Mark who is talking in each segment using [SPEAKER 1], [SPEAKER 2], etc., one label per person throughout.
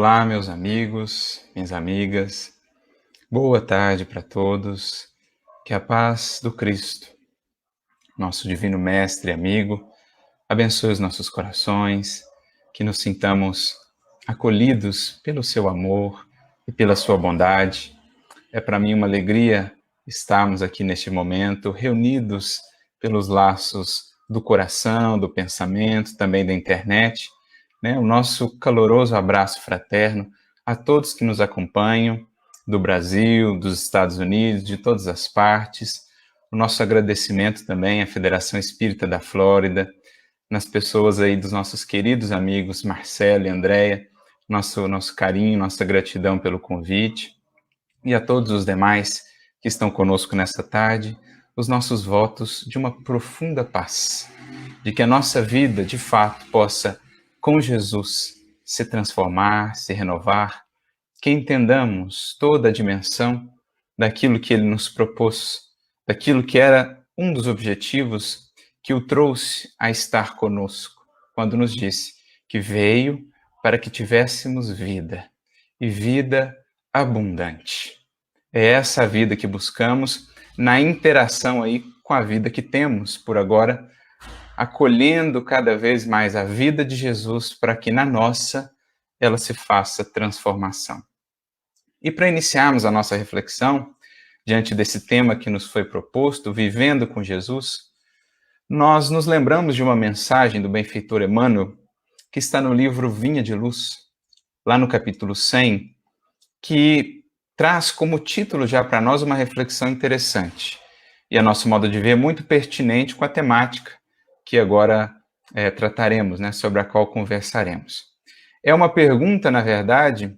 [SPEAKER 1] Olá, meus amigos, minhas amigas. Boa tarde para todos. Que a paz do Cristo, nosso divino mestre e amigo, abençoe os nossos corações, que nos sintamos acolhidos pelo seu amor e pela sua bondade. É para mim uma alegria estarmos aqui neste momento, reunidos pelos laços do coração, do pensamento, também da internet, né? O nosso caloroso abraço fraterno a todos que nos acompanham, do Brasil, dos Estados Unidos, de todas as partes. O nosso agradecimento também à Federação Espírita da Flórida, nas pessoas aí dos nossos queridos amigos Marcelo e Andréia, nosso carinho, nossa gratidão pelo convite, e a todos os demais que estão conosco nesta tarde, os nossos votos de uma profunda paz, de que a nossa vida, de fato, possa, com Jesus, se transformar, se renovar, que entendamos toda a dimensão daquilo que Ele nos propôs, daquilo que era um dos objetivos que o trouxe a estar conosco, quando nos disse que veio para que tivéssemos vida, e vida abundante. É essa a vida que buscamos na interação aí com a vida que temos por agora, acolhendo cada vez mais a vida de Jesus para que na nossa ela se faça transformação. E para iniciarmos a nossa reflexão, diante desse tema que nos foi proposto, Vivendo com Jesus, nós nos lembramos de uma mensagem do benfeitor Emmanuel, que está no livro Vinha de Luz, lá no capítulo 100, que traz como título já para nós uma reflexão interessante. E a nosso modo de ver, muito pertinente com a temática que agora trataremos, né, sobre a qual conversaremos. É uma pergunta, na verdade,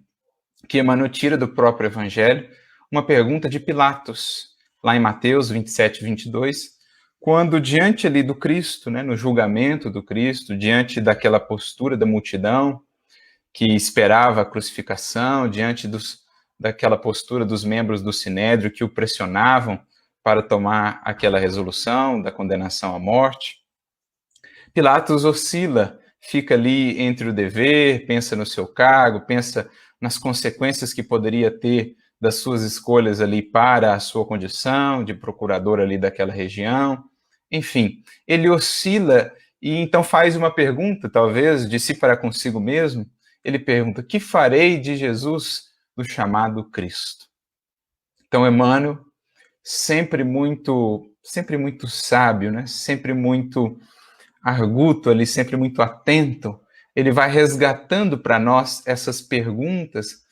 [SPEAKER 1] que Emmanuel tira do próprio Evangelho, uma pergunta de Pilatos, lá em Mateus 27, 22, quando diante ali do Cristo, né, no julgamento do Cristo, diante daquela postura da multidão que esperava a crucificação, diante daquela postura dos membros do Sinédrio que o pressionavam para tomar aquela resolução da condenação à morte, Pilatos oscila, fica ali entre o dever, pensa no seu cargo, pensa nas consequências que poderia ter das suas escolhas ali para a sua condição de procurador ali daquela região. Enfim, ele oscila e então faz uma pergunta, talvez, de si para consigo mesmo. Ele pergunta: que farei de Jesus, do chamado Cristo? Então, Emmanuel, sempre muito sábio, né? Sempre muito arguto ali, sempre muito atento, ele vai resgatando para nós essas perguntas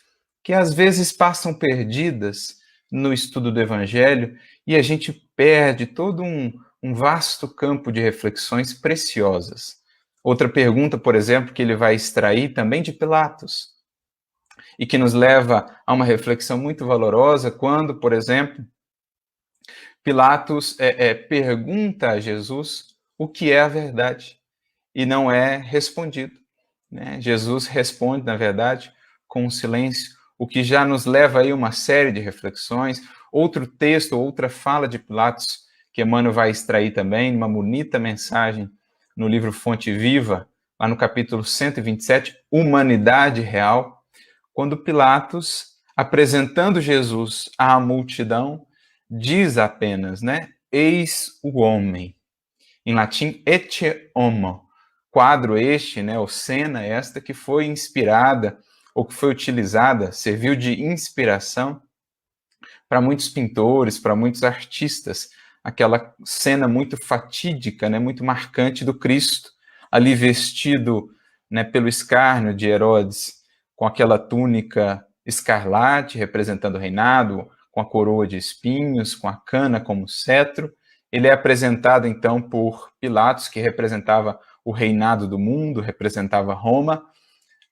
[SPEAKER 1] que às vezes passam perdidas no estudo do Evangelho e a gente perde todo um vasto campo de reflexões preciosas. Outra pergunta, por exemplo, que ele vai extrair também de Pilatos e que nos leva a uma reflexão muito valorosa quando, por exemplo, Pilatos pergunta a Jesus o que é a verdade e não é respondido, né? Jesus responde, na verdade, com um silêncio, o que já nos leva aí a uma série de reflexões. Outro texto, outra fala de Pilatos, que Emmanuel vai extrair também, uma bonita mensagem no livro Fonte Viva, lá no capítulo 127, Humanidade Real, quando Pilatos, apresentando Jesus à multidão, diz apenas, né? Eis o homem. Em latim, ecce homo. Quadro este, né, ou cena esta, que foi inspirada, ou que foi utilizada, serviu de inspiração para muitos pintores, para muitos artistas. Aquela cena muito fatídica, né, muito marcante do Cristo, ali vestido, né, pelo escárnio de Herodes, com aquela túnica escarlate, representando o reinado, com a coroa de espinhos, com a cana como cetro. Ele é apresentado, então, por Pilatos, que representava o reinado do mundo, representava Roma,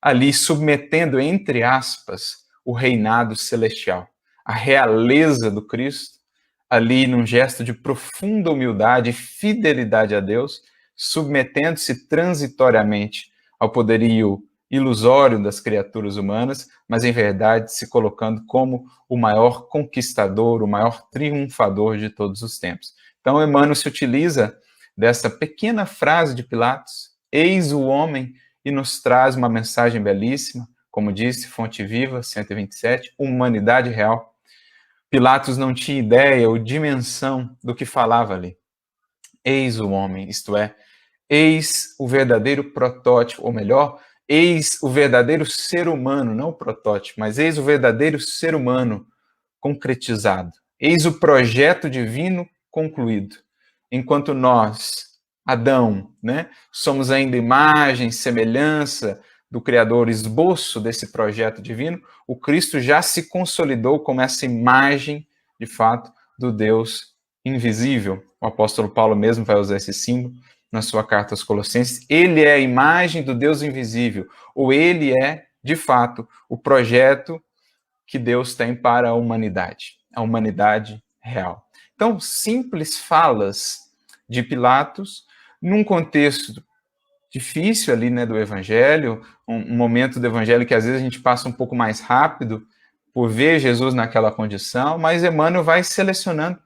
[SPEAKER 1] ali submetendo, entre aspas, o reinado celestial. A realeza do Cristo, ali num gesto de profunda humildade e fidelidade a Deus, submetendo-se transitoriamente ao poderio ilusório das criaturas humanas, mas em verdade se colocando como o maior conquistador, o maior triunfador de todos os tempos. Então, Emmanuel se utiliza dessa pequena frase de Pilatos, eis o homem, e nos traz uma mensagem belíssima, como disse, Fonte Viva, 127, humanidade real. Pilatos não tinha ideia ou dimensão do que falava ali. Eis o homem, isto é, eis o verdadeiro protótipo, ou melhor, eis o verdadeiro ser humano, não o protótipo, mas eis o verdadeiro ser humano concretizado. Eis o projeto divino concluído. Enquanto nós, Adão, né, somos ainda imagem, semelhança do Criador, esboço desse projeto divino, o Cristo já se consolidou como essa imagem, de fato, do Deus invisível. O apóstolo Paulo mesmo vai usar esse símbolo na sua carta aos Colossenses. Ele é a imagem do Deus invisível, ou ele é, de fato, o projeto que Deus tem para a humanidade real. Então, simples falas de Pilatos, num contexto difícil ali, né, do Evangelho, um momento do Evangelho que às vezes a gente passa um pouco mais rápido por ver Jesus naquela condição, mas Emmanuel vai selecionando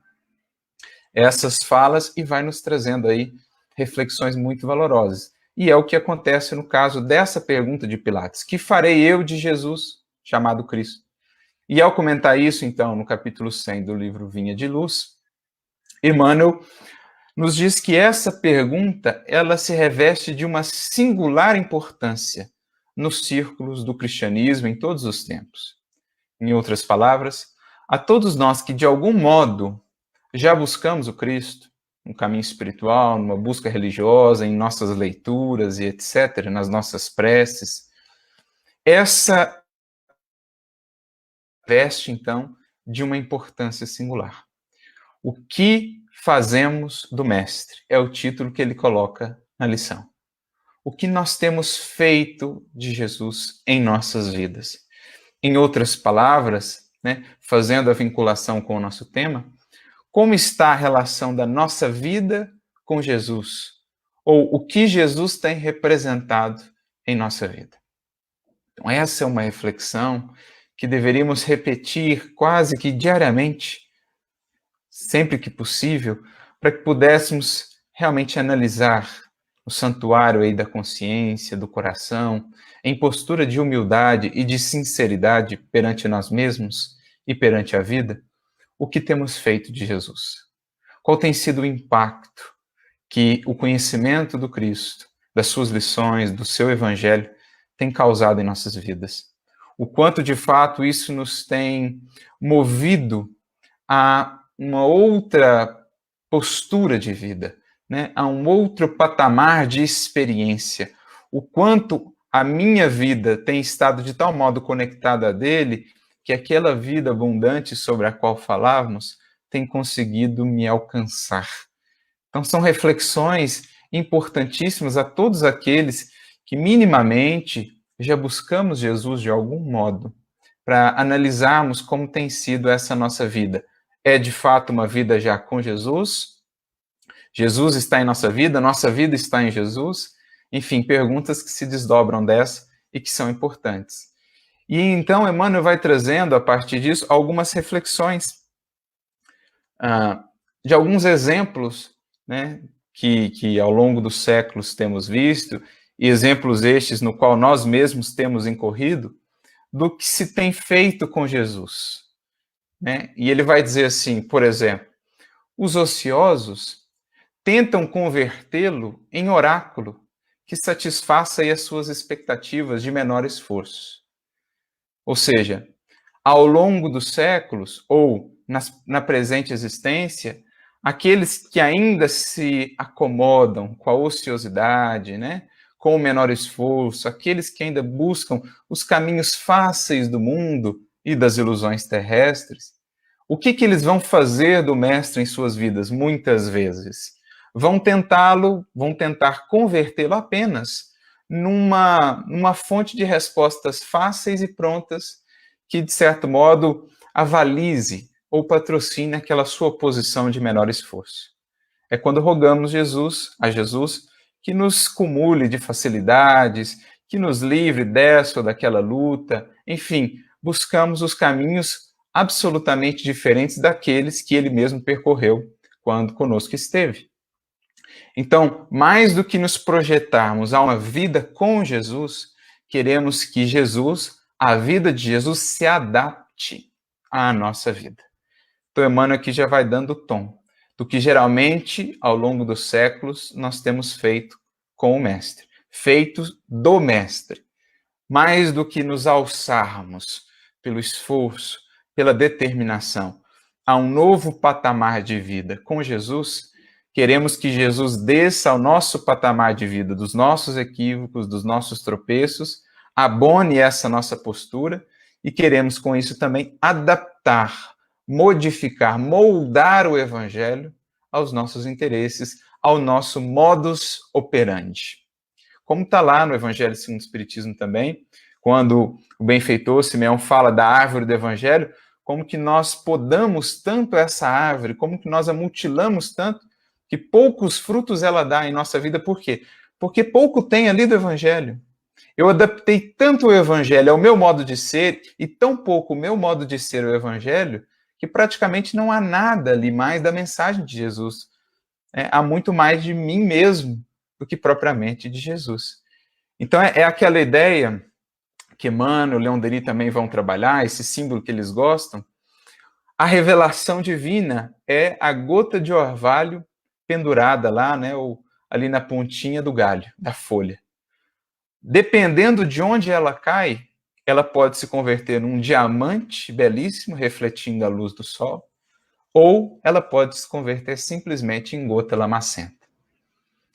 [SPEAKER 1] essas falas e vai nos trazendo aí reflexões muito valorosas. E é o que acontece no caso dessa pergunta de Pilatos: que farei eu de Jesus, chamado Cristo? E ao comentar isso, então, no capítulo 100 do livro Vinha de Luz, Emmanuel nos diz que essa pergunta, ela se reveste de uma singular importância nos círculos do cristianismo em todos os tempos. Em outras palavras, a todos nós que de algum modo já buscamos o Cristo, um caminho espiritual, numa busca religiosa, em nossas leituras e etc., nas nossas preces, essa veste, então, de uma importância singular. O que fazemos do Mestre? É o título que ele coloca na lição. O que nós temos feito de Jesus em nossas vidas? Em outras palavras, né, fazendo a vinculação com o nosso tema, como está a relação da nossa vida com Jesus? Ou o que Jesus tem representado em nossa vida? Então, essa é uma reflexão que deveríamos repetir quase que diariamente, sempre que possível, para que pudéssemos realmente analisar o santuário aí da consciência, do coração, em postura de humildade e de sinceridade perante nós mesmos e perante a vida, o que temos feito de Jesus. Qual tem sido o impacto que o conhecimento do Cristo, das suas lições, do seu evangelho, tem causado em nossas vidas? O quanto, de fato, isso nos tem movido a uma outra postura de vida, né? A um outro patamar de experiência. O quanto a minha vida tem estado de tal modo conectada a dele, que aquela vida abundante sobre a qual falávamos tem conseguido me alcançar. Então, são reflexões importantíssimas a todos aqueles que minimamente já buscamos Jesus de algum modo, para analisarmos como tem sido essa nossa vida. É de fato uma vida já com Jesus? Jesus está em nossa vida está em Jesus? Enfim, perguntas que se desdobram dessa e que são importantes. E então Emmanuel vai trazendo, a partir disso, algumas reflexões de alguns exemplos, né, que ao longo dos séculos temos visto, e exemplos estes no qual nós mesmos temos incorrido, do que se tem feito com Jesus, né? E ele vai dizer assim, por exemplo, os ociosos tentam convertê-lo em oráculo que satisfaça aí as suas expectativas de menor esforço. Ou seja, ao longo dos séculos, ou na presente existência, aqueles que ainda se acomodam com a ociosidade, né, com o menor esforço, aqueles que ainda buscam os caminhos fáceis do mundo e das ilusões terrestres, o que eles vão fazer do Mestre em suas vidas? Muitas vezes vão tentar convertê-lo apenas numa fonte de respostas fáceis e prontas que, de certo modo, avalize ou patrocine aquela sua posição de menor esforço. É quando rogamos a Jesus que nos cumule de facilidades, que nos livre dessa ou daquela luta, enfim, buscamos os caminhos absolutamente diferentes daqueles que ele mesmo percorreu quando conosco esteve. Então, mais do que nos projetarmos a uma vida com Jesus, queremos que Jesus, a vida de Jesus, se adapte à nossa vida. Então, Emmanuel aqui já vai dando o tom do que geralmente, ao longo dos séculos, nós temos feito com o Mestre. Feitos do Mestre. Mais do que nos alçarmos pelo esforço, pela determinação, a um novo patamar de vida com Jesus, queremos que Jesus desça ao nosso patamar de vida, dos nossos equívocos, dos nossos tropeços, abone essa nossa postura e queremos com isso também adaptar, modificar, moldar o Evangelho aos nossos interesses, ao nosso modus operandi. Como está lá no Evangelho segundo o Espiritismo também, quando o benfeitor Simeão fala da árvore do Evangelho, como que nós podamos tanto essa árvore, como que nós a mutilamos tanto, que poucos frutos ela dá em nossa vida. Por quê? Porque pouco tem ali do Evangelho. Eu adaptei tanto o Evangelho ao meu modo de ser, e tão pouco o meu modo de ser o Evangelho, que praticamente não há nada ali mais da mensagem de Jesus. Há muito mais de mim mesmo do que propriamente de Jesus. Então é aquela ideia que Emmanuel, Leon Denis também vão trabalhar, esse símbolo que eles gostam. A revelação divina é a gota de orvalho pendurada lá, né, ou ali na pontinha do galho, da folha. Dependendo de onde ela cai, ela pode se converter num diamante belíssimo, refletindo a luz do sol, ou ela pode se converter simplesmente em gota lamacenta.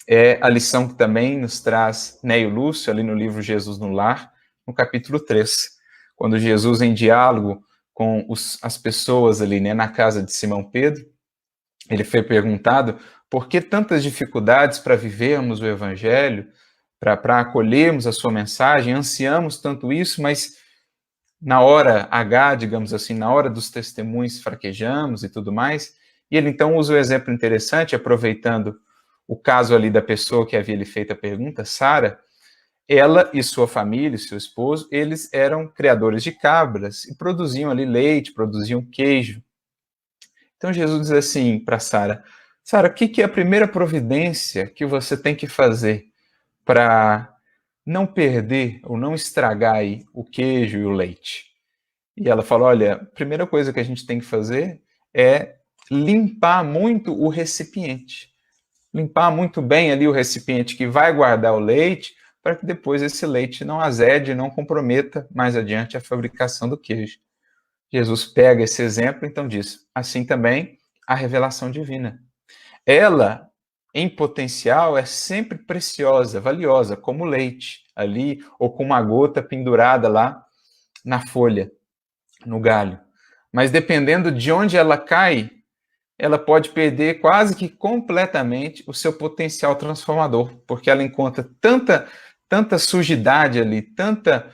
[SPEAKER 1] É a lição que também nos traz Neio Lúcio, ali no livro Jesus no Lar, no capítulo 3, quando Jesus, em diálogo com as pessoas ali, né, na casa de Simão Pedro, ele foi perguntado por que tantas dificuldades para vivermos o Evangelho, para acolhermos a sua mensagem, ansiamos tanto isso, mas na hora H, digamos assim, na hora dos testemunhos fraquejamos e tudo mais. E ele então usa um exemplo interessante, aproveitando o caso ali da pessoa que havia lhe feito a pergunta, Sara. Ela e sua família, seu esposo, eles eram criadores de cabras e produziam ali leite, produziam queijo. Então Jesus diz assim para Sara, Sara, o que é a primeira providência que você tem que fazer para não perder ou não estragar aí o queijo e o leite? E ela falou, olha, a primeira coisa que a gente tem que fazer é limpar muito o recipiente. Limpar muito bem ali o recipiente que vai guardar o leite, para que depois esse leite não azede, não comprometa mais adiante a fabricação do queijo. Jesus pega esse exemplo, então diz, assim também a revelação divina. Ela, em potencial, é sempre preciosa, valiosa, como leite ali, ou como uma gota pendurada lá na folha, no galho. Mas dependendo de onde ela cai, ela pode perder quase que completamente o seu potencial transformador, porque ela encontra tanta sujidade ali, tanta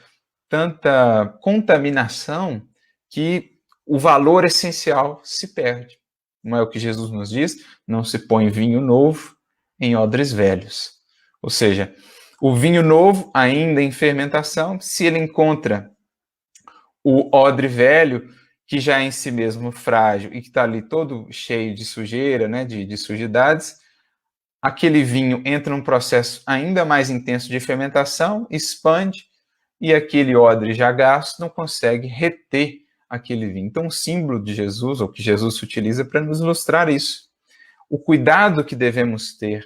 [SPEAKER 1] contaminação, que o valor essencial se perde. Não é o que Jesus nos diz? Não se põe vinho novo em odres velhos. Ou seja, o vinho novo, ainda em fermentação, se ele encontra o odre velho, que já é em si mesmo frágil e que está ali todo cheio de sujeira, né, de sujidades, aquele vinho entra num processo ainda mais intenso de fermentação, expande, e aquele odre já gasto não consegue reter aquele vinho. Então, o símbolo de Jesus, ou que Jesus se utiliza para nos ilustrar isso. O cuidado que devemos ter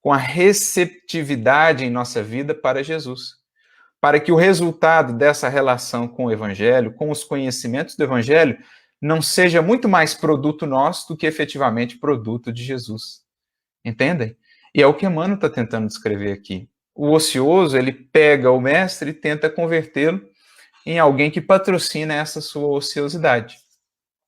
[SPEAKER 1] com a receptividade em nossa vida para Jesus, para que o resultado dessa relação com o Evangelho, com os conhecimentos do Evangelho, não seja muito mais produto nosso do que efetivamente produto de Jesus. Entendem? E é o que Emmanuel está tentando descrever aqui. O ocioso, ele pega o mestre e tenta convertê-lo em alguém que patrocina essa sua ociosidade.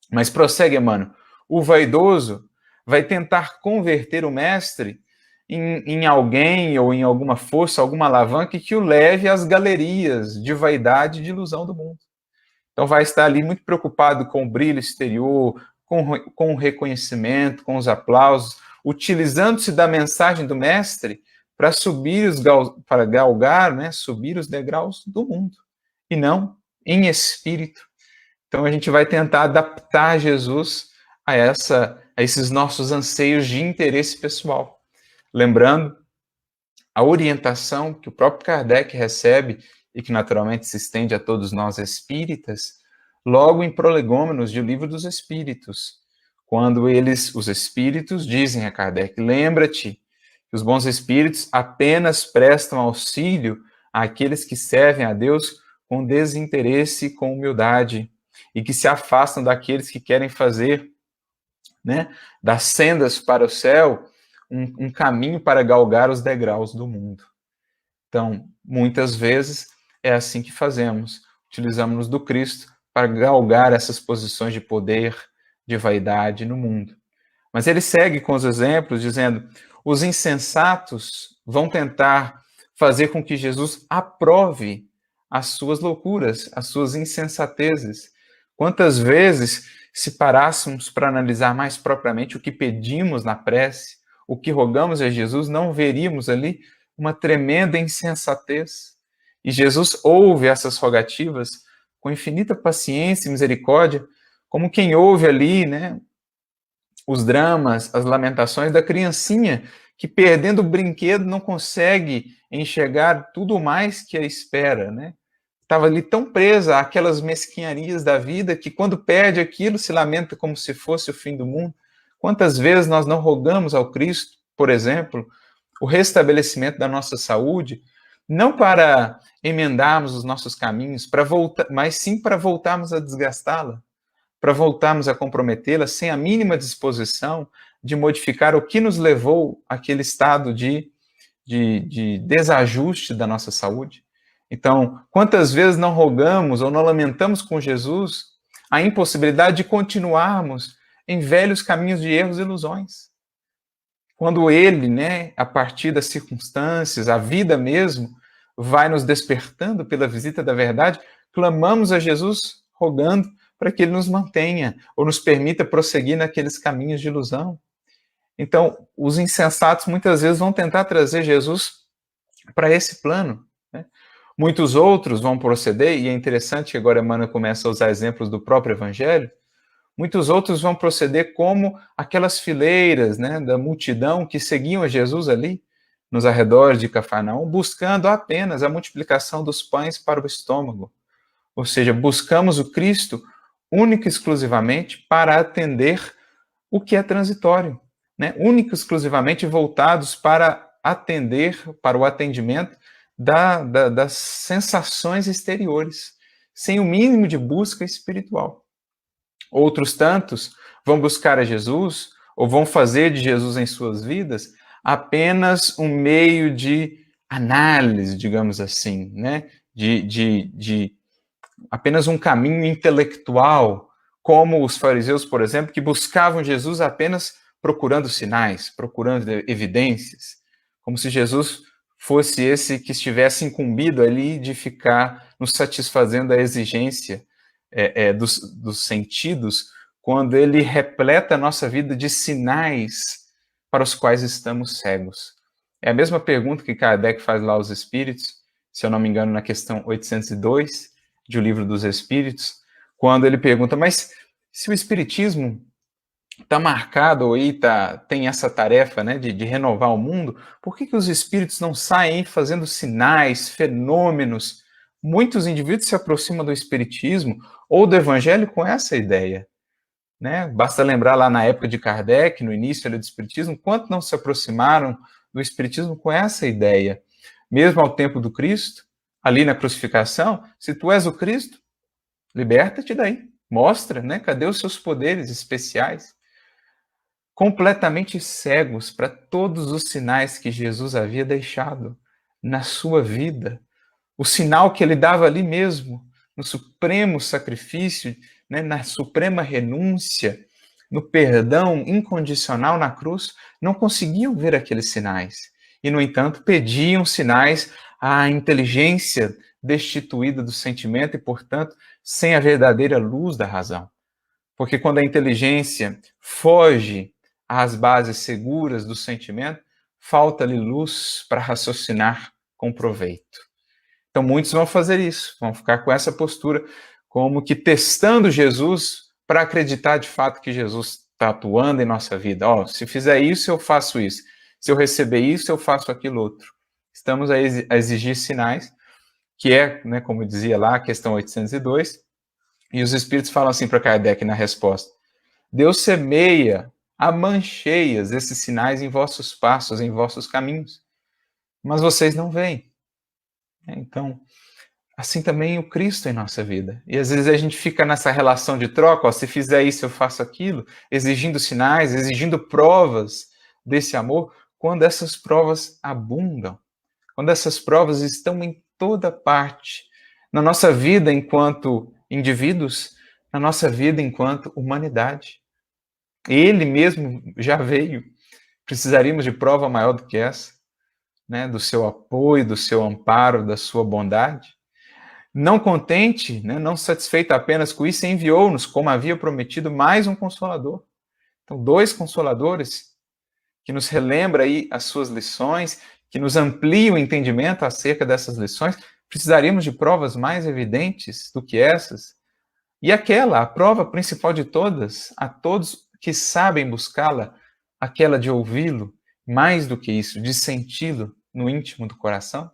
[SPEAKER 1] Mas prossegue, Emmanuel. O vaidoso vai tentar converter o mestre em alguém ou em alguma força, alguma alavanca que o leve às galerias de vaidade e de ilusão do mundo. Então vai estar ali muito preocupado com o brilho exterior, com o reconhecimento, com os aplausos, utilizando-se da mensagem do mestre para para galgar, né, subir os degraus do mundo, e não em espírito. Então a gente vai tentar adaptar Jesus a esses nossos anseios de interesse pessoal. Lembrando a orientação que o próprio Kardec recebe e que naturalmente se estende a todos nós espíritas, logo em Prolegômenos do Livro dos Espíritos, quando os espíritos, dizem a Kardec, lembra-te que os bons espíritos apenas prestam auxílio àqueles que servem a Deus com desinteresse e com humildade, e que se afastam daqueles que querem fazer, né, das sendas para o céu um caminho para galgar os degraus do mundo. Então, muitas vezes é assim que fazemos, utilizamos-nos do Cristo para galgar essas posições de poder, de vaidade no mundo. Mas ele segue com os exemplos, dizendo: os insensatos vão tentar fazer com que Jesus aprove as suas loucuras, as suas insensatezes. Quantas vezes, se parássemos para analisar mais propriamente o que pedimos na prece, o que rogamos a Jesus, não veríamos ali uma tremenda insensatez. E Jesus ouve essas rogativas com infinita paciência e misericórdia, como quem ouve ali, né, os dramas, as lamentações da criancinha que, perdendo o brinquedo, não consegue enxergar tudo mais que a espera, né? Estava ali tão presa àquelas mesquinharias da vida que, quando perde aquilo, se lamenta como se fosse o fim do mundo. Quantas vezes nós não rogamos ao Cristo, por exemplo, o restabelecimento da nossa saúde, não para emendarmos os nossos caminhos, mas sim para voltarmos a desgastá-la, para voltarmos a comprometê-la sem a mínima disposição de modificar o que nos levou àquele estado de desajuste da nossa saúde. Então, quantas vezes não rogamos ou não lamentamos com Jesus a impossibilidade de continuarmos em velhos caminhos de erros e ilusões? Quando ele, né, a partir das circunstâncias, a vida mesmo, vai nos despertando pela visita da verdade, clamamos a Jesus rogando para que ele nos mantenha ou nos permita prosseguir naqueles caminhos de ilusão. Então, os insensatos muitas vezes vão tentar trazer Jesus para esse plano, né? Muitos outros vão proceder, e é interessante que agora Emmanuel começa a usar exemplos do próprio Evangelho, muitos outros vão proceder como aquelas fileiras, né, da multidão que seguiam a Jesus ali, nos arredores de Cafarnaum, buscando apenas a multiplicação dos pães para o estômago. Ou seja, buscamos o Cristo único e exclusivamente para atender o que é transitório, né? Único e exclusivamente voltados para atender, para o atendimento das sensações exteriores, sem o mínimo de busca espiritual. Outros tantos vão buscar a Jesus, ou vão fazer de Jesus em suas vidas apenas um meio de análise, digamos assim, né? de apenas um caminho intelectual, como os fariseus, por exemplo, que buscavam Jesus apenas procurando sinais, procurando evidências, como se Jesus fosse esse que estivesse incumbido ali de ficar nos satisfazendo a exigência dos sentidos, quando ele repleta a nossa vida de sinais para os quais estamos cegos. É a mesma pergunta que Kardec faz lá aos Espíritos, se eu não me engano, na questão 802, de O Livro dos Espíritos, quando ele pergunta, mas se o Espiritismo está marcado aí, tem essa tarefa, né, de renovar o mundo, por que os Espíritos não saem fazendo sinais, fenômenos? Muitos indivíduos se aproximam do Espiritismo ou do Evangelho com essa ideia, né? Basta lembrar lá na época de Kardec, no início do Espiritismo, quanto não se aproximaram do Espiritismo com essa ideia. Mesmo ao tempo do Cristo, ali na crucificação, se tu és o Cristo, liberta-te daí, mostra, né? Cadê os seus poderes especiais? Completamente cegos para todos os sinais que Jesus havia deixado na sua vida, o sinal que ele dava ali mesmo, no supremo sacrifício, né? Na suprema renúncia, no perdão incondicional na cruz, não conseguiam ver aqueles sinais. E, no entanto, pediam sinais à inteligência destituída do sentimento e, portanto, sem a verdadeira luz da razão. Porque quando a inteligência foge às bases seguras do sentimento, falta-lhe luz para raciocinar com proveito. Então, muitos vão fazer isso, vão ficar com essa postura, como que testando Jesus para acreditar de fato que Jesus está atuando em nossa vida. Se fizer isso, eu faço isso. Se eu receber isso, eu faço aquilo outro. Estamos a exigir sinais, que é, né, como dizia lá, a questão 802, e os espíritos falam assim para Kardec na resposta: Deus semeia a mancheias esses sinais em vossos passos, em vossos caminhos, mas vocês não veem. Então, assim também o Cristo em nossa vida. E às vezes a gente fica nessa relação de troca, ó, se fizer isso eu faço aquilo, exigindo sinais, exigindo provas desse amor, quando essas provas abundam, quando essas provas estão em toda parte, na nossa vida enquanto indivíduos, na nossa vida enquanto humanidade. Ele mesmo já veio. Precisaríamos de prova maior do que essa, né? Do seu apoio, do seu amparo, da sua bondade. Não contente, né? Não satisfeito apenas com isso, enviou-nos, como havia prometido, mais um Consolador. Então, 2 Consoladores que nos relembra aí as suas lições, que nos amplia o entendimento acerca dessas lições. Precisaríamos de provas mais evidentes do que essas. E aquela, a prova principal de todas, a todos que sabem buscá-la, aquela de ouvi-lo, mais do que isso, de senti-lo no íntimo do coração.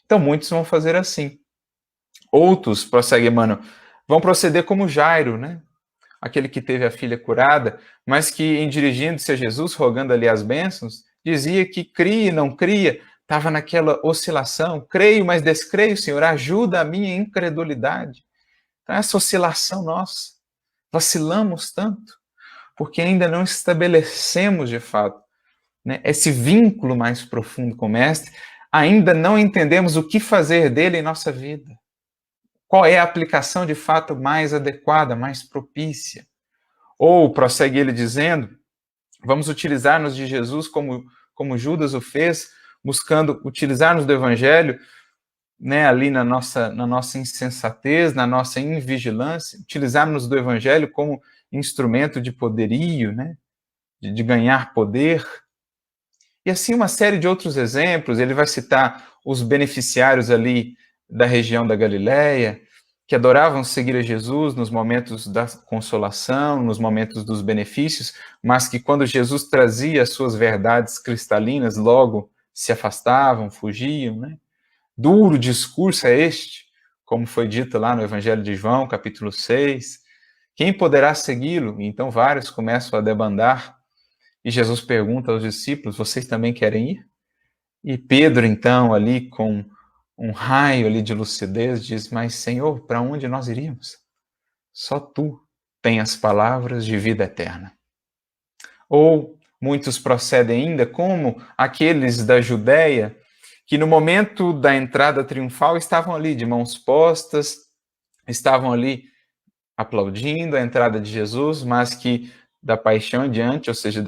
[SPEAKER 1] Então, muitos vão fazer assim. Outros, prossegue Emmanuel, vão proceder como Jairo, né? Aquele que teve a filha curada, mas que, em dirigindo-se a Jesus, rogando ali as bênçãos, dizia que cria e não cria, estava naquela oscilação. Creio, mas descreio, Senhor, ajuda a minha incredulidade. Então, essa oscilação nossa, vacilamos tanto, porque ainda não estabelecemos de fato, né, esse vínculo mais profundo com o Mestre, ainda não entendemos o que fazer dele em nossa vida. Qual é a aplicação de fato mais adequada, mais propícia? Ou, prossegue ele dizendo, vamos utilizar-nos de Jesus como Judas o fez, buscando utilizar-nos do Evangelho, né, ali na nossa insensatez, na nossa invigilância, utilizarmos do Evangelho como instrumento de poderio, né, de ganhar poder. E assim uma série de outros exemplos. Ele vai citar os beneficiários ali da região da Galileia, que adoravam seguir a Jesus nos momentos da consolação, nos momentos dos benefícios, mas que quando Jesus trazia as suas verdades cristalinas, logo se afastavam, fugiam, né? Duro discurso é este, como foi dito lá no Evangelho de João, capítulo 6. Quem poderá segui-lo? Então vários começam a debandar, e Jesus pergunta aos discípulos, vocês também querem ir? E Pedro, então, ali com um raio ali de lucidez, diz, mas Senhor, para onde nós iríamos? Só tu tens as palavras de vida eterna. Ou muitos procedem ainda como aqueles da Judéia, que no momento da entrada triunfal estavam ali de mãos postas, estavam ali aplaudindo a entrada de Jesus, mas que da paixão em diante, ou seja,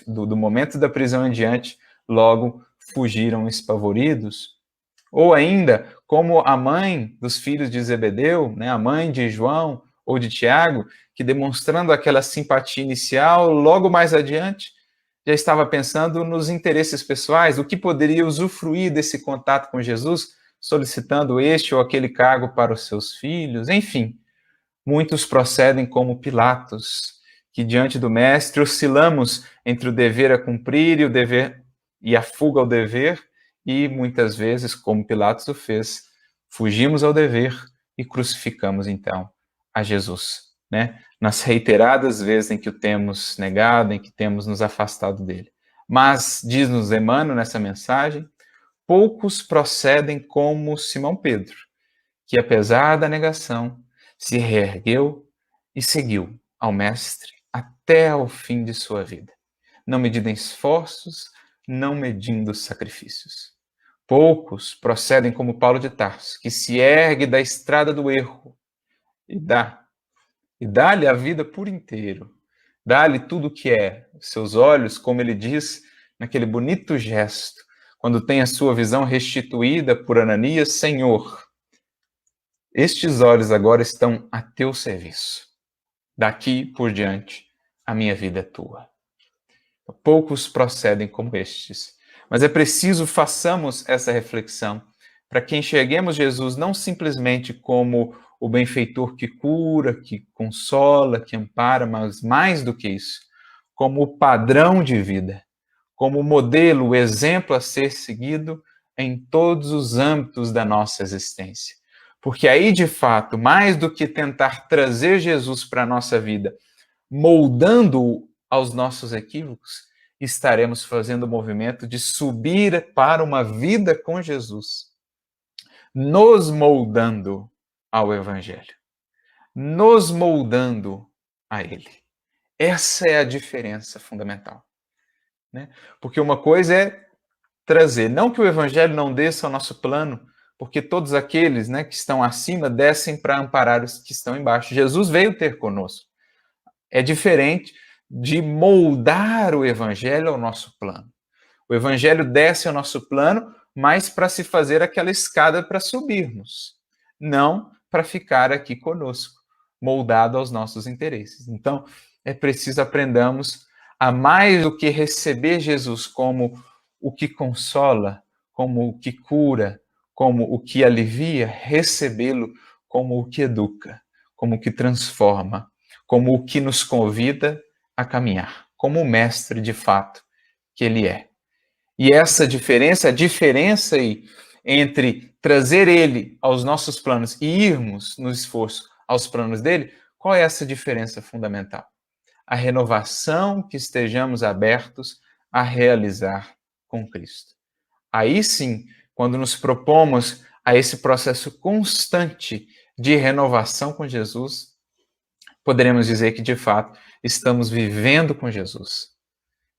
[SPEAKER 1] do momento da prisão em diante, logo fugiram espavoridos. Ou ainda, como a mãe dos filhos de Zebedeu, né, a mãe de João ou de Tiago, que demonstrando aquela simpatia inicial, logo mais adiante, já estava pensando nos interesses pessoais, o que poderia usufruir desse contato com Jesus, solicitando este ou aquele cargo para os seus filhos, enfim. Muitos procedem como Pilatos, que diante do mestre oscilamos entre o dever a cumprir e o dever e a fuga ao dever, e muitas vezes, como Pilatos o fez, fugimos ao dever e crucificamos então a Jesus, né? Nas reiteradas vezes em que o temos negado, em que temos nos afastado dele. Mas, diz-nos Emmanuel nessa mensagem, poucos procedem como Simão Pedro, que apesar da negação, se reergueu e seguiu ao Mestre até ao fim de sua vida, não medindo esforços, não medindo sacrifícios. Poucos procedem como Paulo de Tarso, que se ergue da estrada do erro e dá-lhe a vida por inteiro, dá-lhe tudo o que é, seus olhos, como ele diz naquele bonito gesto, quando tem a sua visão restituída por Ananias, Senhor, estes olhos agora estão a teu serviço. Daqui por diante, a minha vida é tua. Poucos procedem como estes. Mas é preciso façamos essa reflexão para que enxerguemos Jesus não simplesmente como o benfeitor que cura, que consola, que ampara, mas mais do que isso, como o padrão de vida, como o modelo, o exemplo a ser seguido em todos os âmbitos da nossa existência. Porque aí, de fato, mais do que tentar trazer Jesus para a nossa vida, moldando-o aos nossos equívocos, estaremos fazendo o movimento de subir para uma vida com Jesus, nos moldando ao Evangelho, nos moldando a Ele. Essa é a diferença fundamental, né? Porque uma coisa é trazer, não que o Evangelho não desça ao nosso plano, porque todos aqueles, né, que estão acima descem para amparar os que estão embaixo. Jesus veio ter conosco. É diferente de moldar o Evangelho ao nosso plano. O Evangelho desce ao nosso plano, mas para se fazer aquela escada para subirmos, não para ficar aqui conosco, moldado aos nossos interesses. Então, é preciso aprendamos a mais do que receber Jesus como o que consola, como o que cura, como o que alivia, recebê-lo como o que educa, como o que transforma, como o que nos convida a caminhar, como o mestre de fato que ele é. E essa diferença, a diferença aí entre trazer ele aos nossos planos e irmos no esforço aos planos dele, qual é essa diferença fundamental? A renovação que estejamos abertos a realizar com Cristo. Aí sim, quando nos propomos a esse processo constante de renovação com Jesus, poderemos dizer que, de fato, estamos vivendo com Jesus.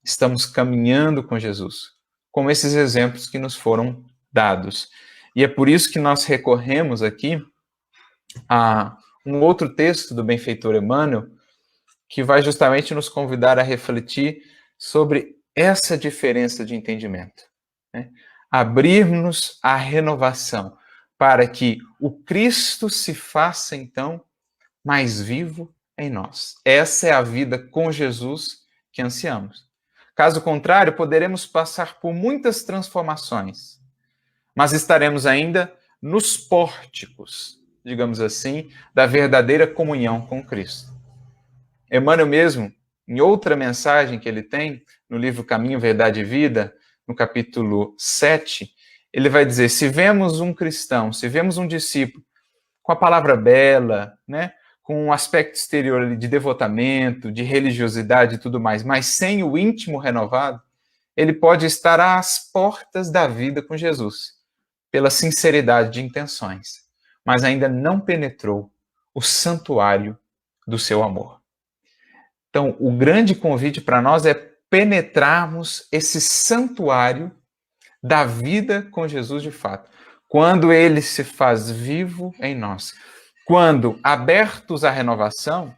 [SPEAKER 1] Estamos caminhando com Jesus, como esses exemplos que nos foram dados. E é por isso que nós recorremos aqui a um outro texto do benfeitor Emmanuel, que vai justamente nos convidar a refletir sobre essa diferença de entendimento, né? Abrir-nos à renovação, para que o Cristo se faça, então, mais vivo em nós. Essa é a vida com Jesus que ansiamos. Caso contrário, poderemos passar por muitas transformações, mas estaremos ainda nos pórticos, digamos assim, da verdadeira comunhão com Cristo. Emmanuel mesmo, em outra mensagem que ele tem, no livro Caminho, Verdade e Vida, no capítulo 7, ele vai dizer, se vemos um cristão, se vemos um discípulo com a palavra bela, né, com um aspecto exterior de devotamento, de religiosidade e tudo mais, mas sem o íntimo renovado, ele pode estar às portas da vida com Jesus, pela sinceridade de intenções, mas ainda não penetrou o santuário do seu amor. Então, o grande convite para nós é penetrarmos esse santuário da vida com Jesus de fato, quando ele se faz vivo em nós. Quando abertos à renovação,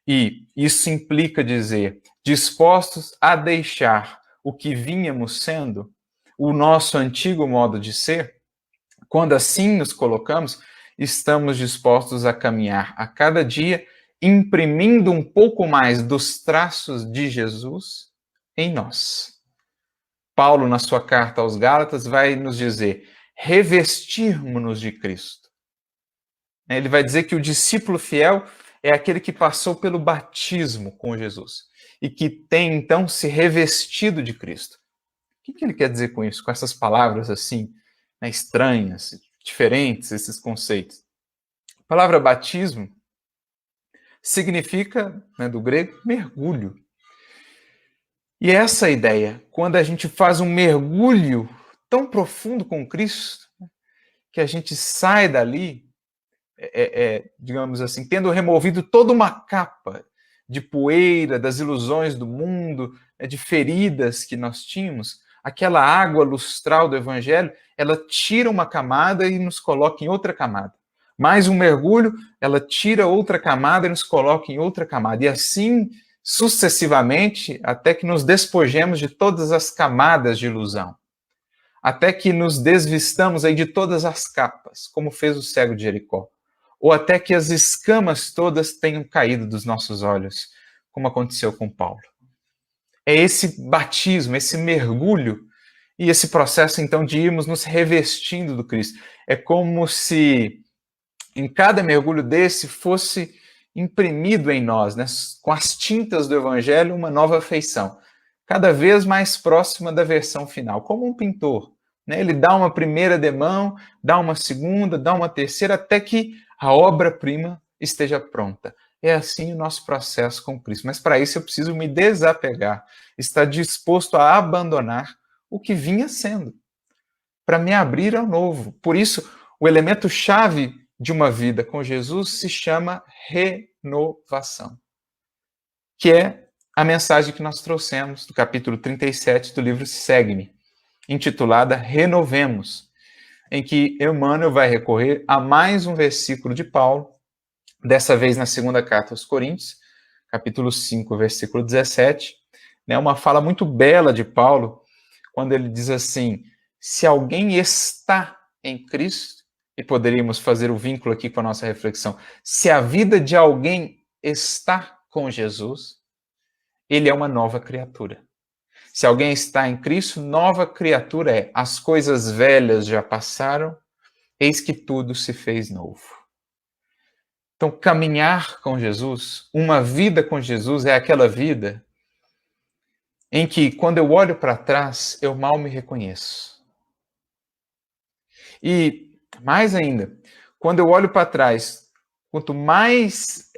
[SPEAKER 1] e isso implica dizer, dispostos a deixar o que vínhamos sendo, o nosso antigo modo de ser, quando assim nos colocamos, estamos dispostos a caminhar a cada dia, imprimindo um pouco mais dos traços de Jesus em nós. Paulo, na sua carta aos Gálatas, vai nos dizer, revestirmos-nos de Cristo. Ele vai dizer que o discípulo fiel é aquele que passou pelo batismo com Jesus e que tem, então, se revestido de Cristo. O que ele quer dizer com isso? Com essas palavras assim, né, estranhas, diferentes, esses conceitos. A palavra batismo significa, né, do grego, mergulho. E essa ideia, quando a gente faz um mergulho tão profundo com Cristo, que a gente sai dali, digamos assim, tendo removido toda uma capa de poeira, das ilusões do mundo, de feridas que nós tínhamos, aquela água lustral do Evangelho, ela tira uma camada e nos coloca em outra camada. Mais um mergulho, ela tira outra camada e nos coloca em outra camada. E assim, sucessivamente, até que nos despojemos de todas as camadas de ilusão. Até que nos desvistamos aí de todas as capas, como fez o cego de Jericó. Ou até que as escamas todas tenham caído dos nossos olhos, como aconteceu com Paulo. É esse batismo, esse mergulho, e esse processo, então, de irmos nos revestindo do Cristo. É como se, em cada mergulho desse, fosse imprimido em nós, né, com as tintas do Evangelho, uma nova feição, cada vez mais próxima da versão final, como um pintor, né? Ele dá uma primeira demão, dá uma segunda, dá uma terceira, até que a obra-prima esteja pronta. É assim o nosso processo com Cristo. Mas para isso eu preciso me desapegar, estar disposto a abandonar o que vinha sendo, para me abrir ao novo. Por isso, o elemento chave de uma vida com Jesus se chama renovação, que é a mensagem que nós trouxemos do capítulo 37 do livro Segue-me, intitulada Renovemos, em que Emmanuel vai recorrer a mais um versículo de Paulo, dessa vez na segunda carta aos Coríntios, capítulo 5, versículo 17, né, uma fala muito bela de Paulo, quando ele diz assim: se alguém está em Cristo, e poderíamos fazer o vínculo aqui com a nossa reflexão, se a vida de alguém está com Jesus, ele é uma nova criatura. Se alguém está em Cristo, nova criatura é. As coisas velhas já passaram, eis que tudo se fez novo. Então, caminhar com Jesus, uma vida com Jesus, é aquela vida em que, quando eu olho para trás, eu mal me reconheço. E, mais ainda, quando eu olho para trás, quanto mais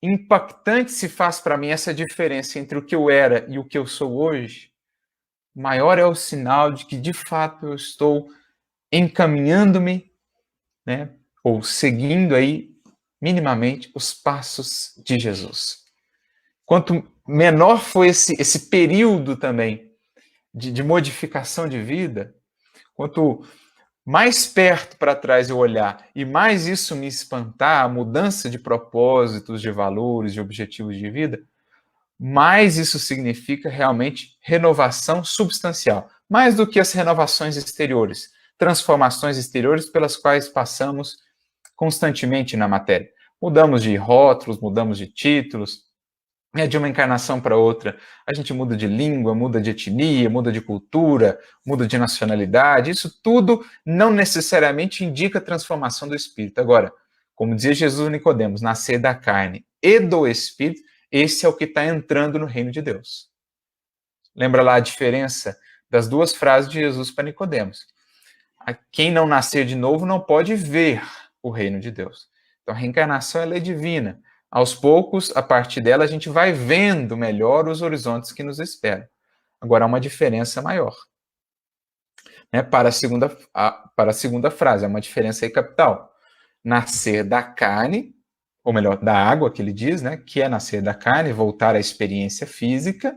[SPEAKER 1] impactante se faz para mim essa diferença entre o que eu era e o que eu sou hoje, maior é o sinal de que, de fato, eu estou encaminhando-me, né, ou seguindo aí, minimamente, os passos de Jesus. Quanto menor foi esse período também de modificação de vida, quanto mais perto para trás eu olhar e mais isso me espantar, a mudança de propósitos, de valores, de objetivos de vida, mais isso significa realmente renovação substancial. Mais do que as renovações exteriores, transformações exteriores pelas quais passamos constantemente na matéria. Mudamos de rótulos, mudamos de títulos, de uma encarnação para outra, a gente muda de língua, muda de etnia, muda de cultura, muda de nacionalidade. Isso tudo não necessariamente indica transformação do espírito. Agora, como dizia Jesus a Nicodemos, nascer da carne e do espírito, esse é o que está entrando no reino de Deus. Lembra lá a diferença das duas frases de Jesus para Nicodemos. Quem não nascer de novo não pode ver o reino de Deus. Então, a reencarnação ela é divina. Aos poucos, a partir dela, a gente vai vendo melhor os horizontes que nos esperam. Agora, há uma diferença maior. Né? Para a segunda frase, há uma diferença aí capital. Nascer da carne, ou melhor, da água, que ele diz, né? Que é nascer da carne, voltar à experiência física,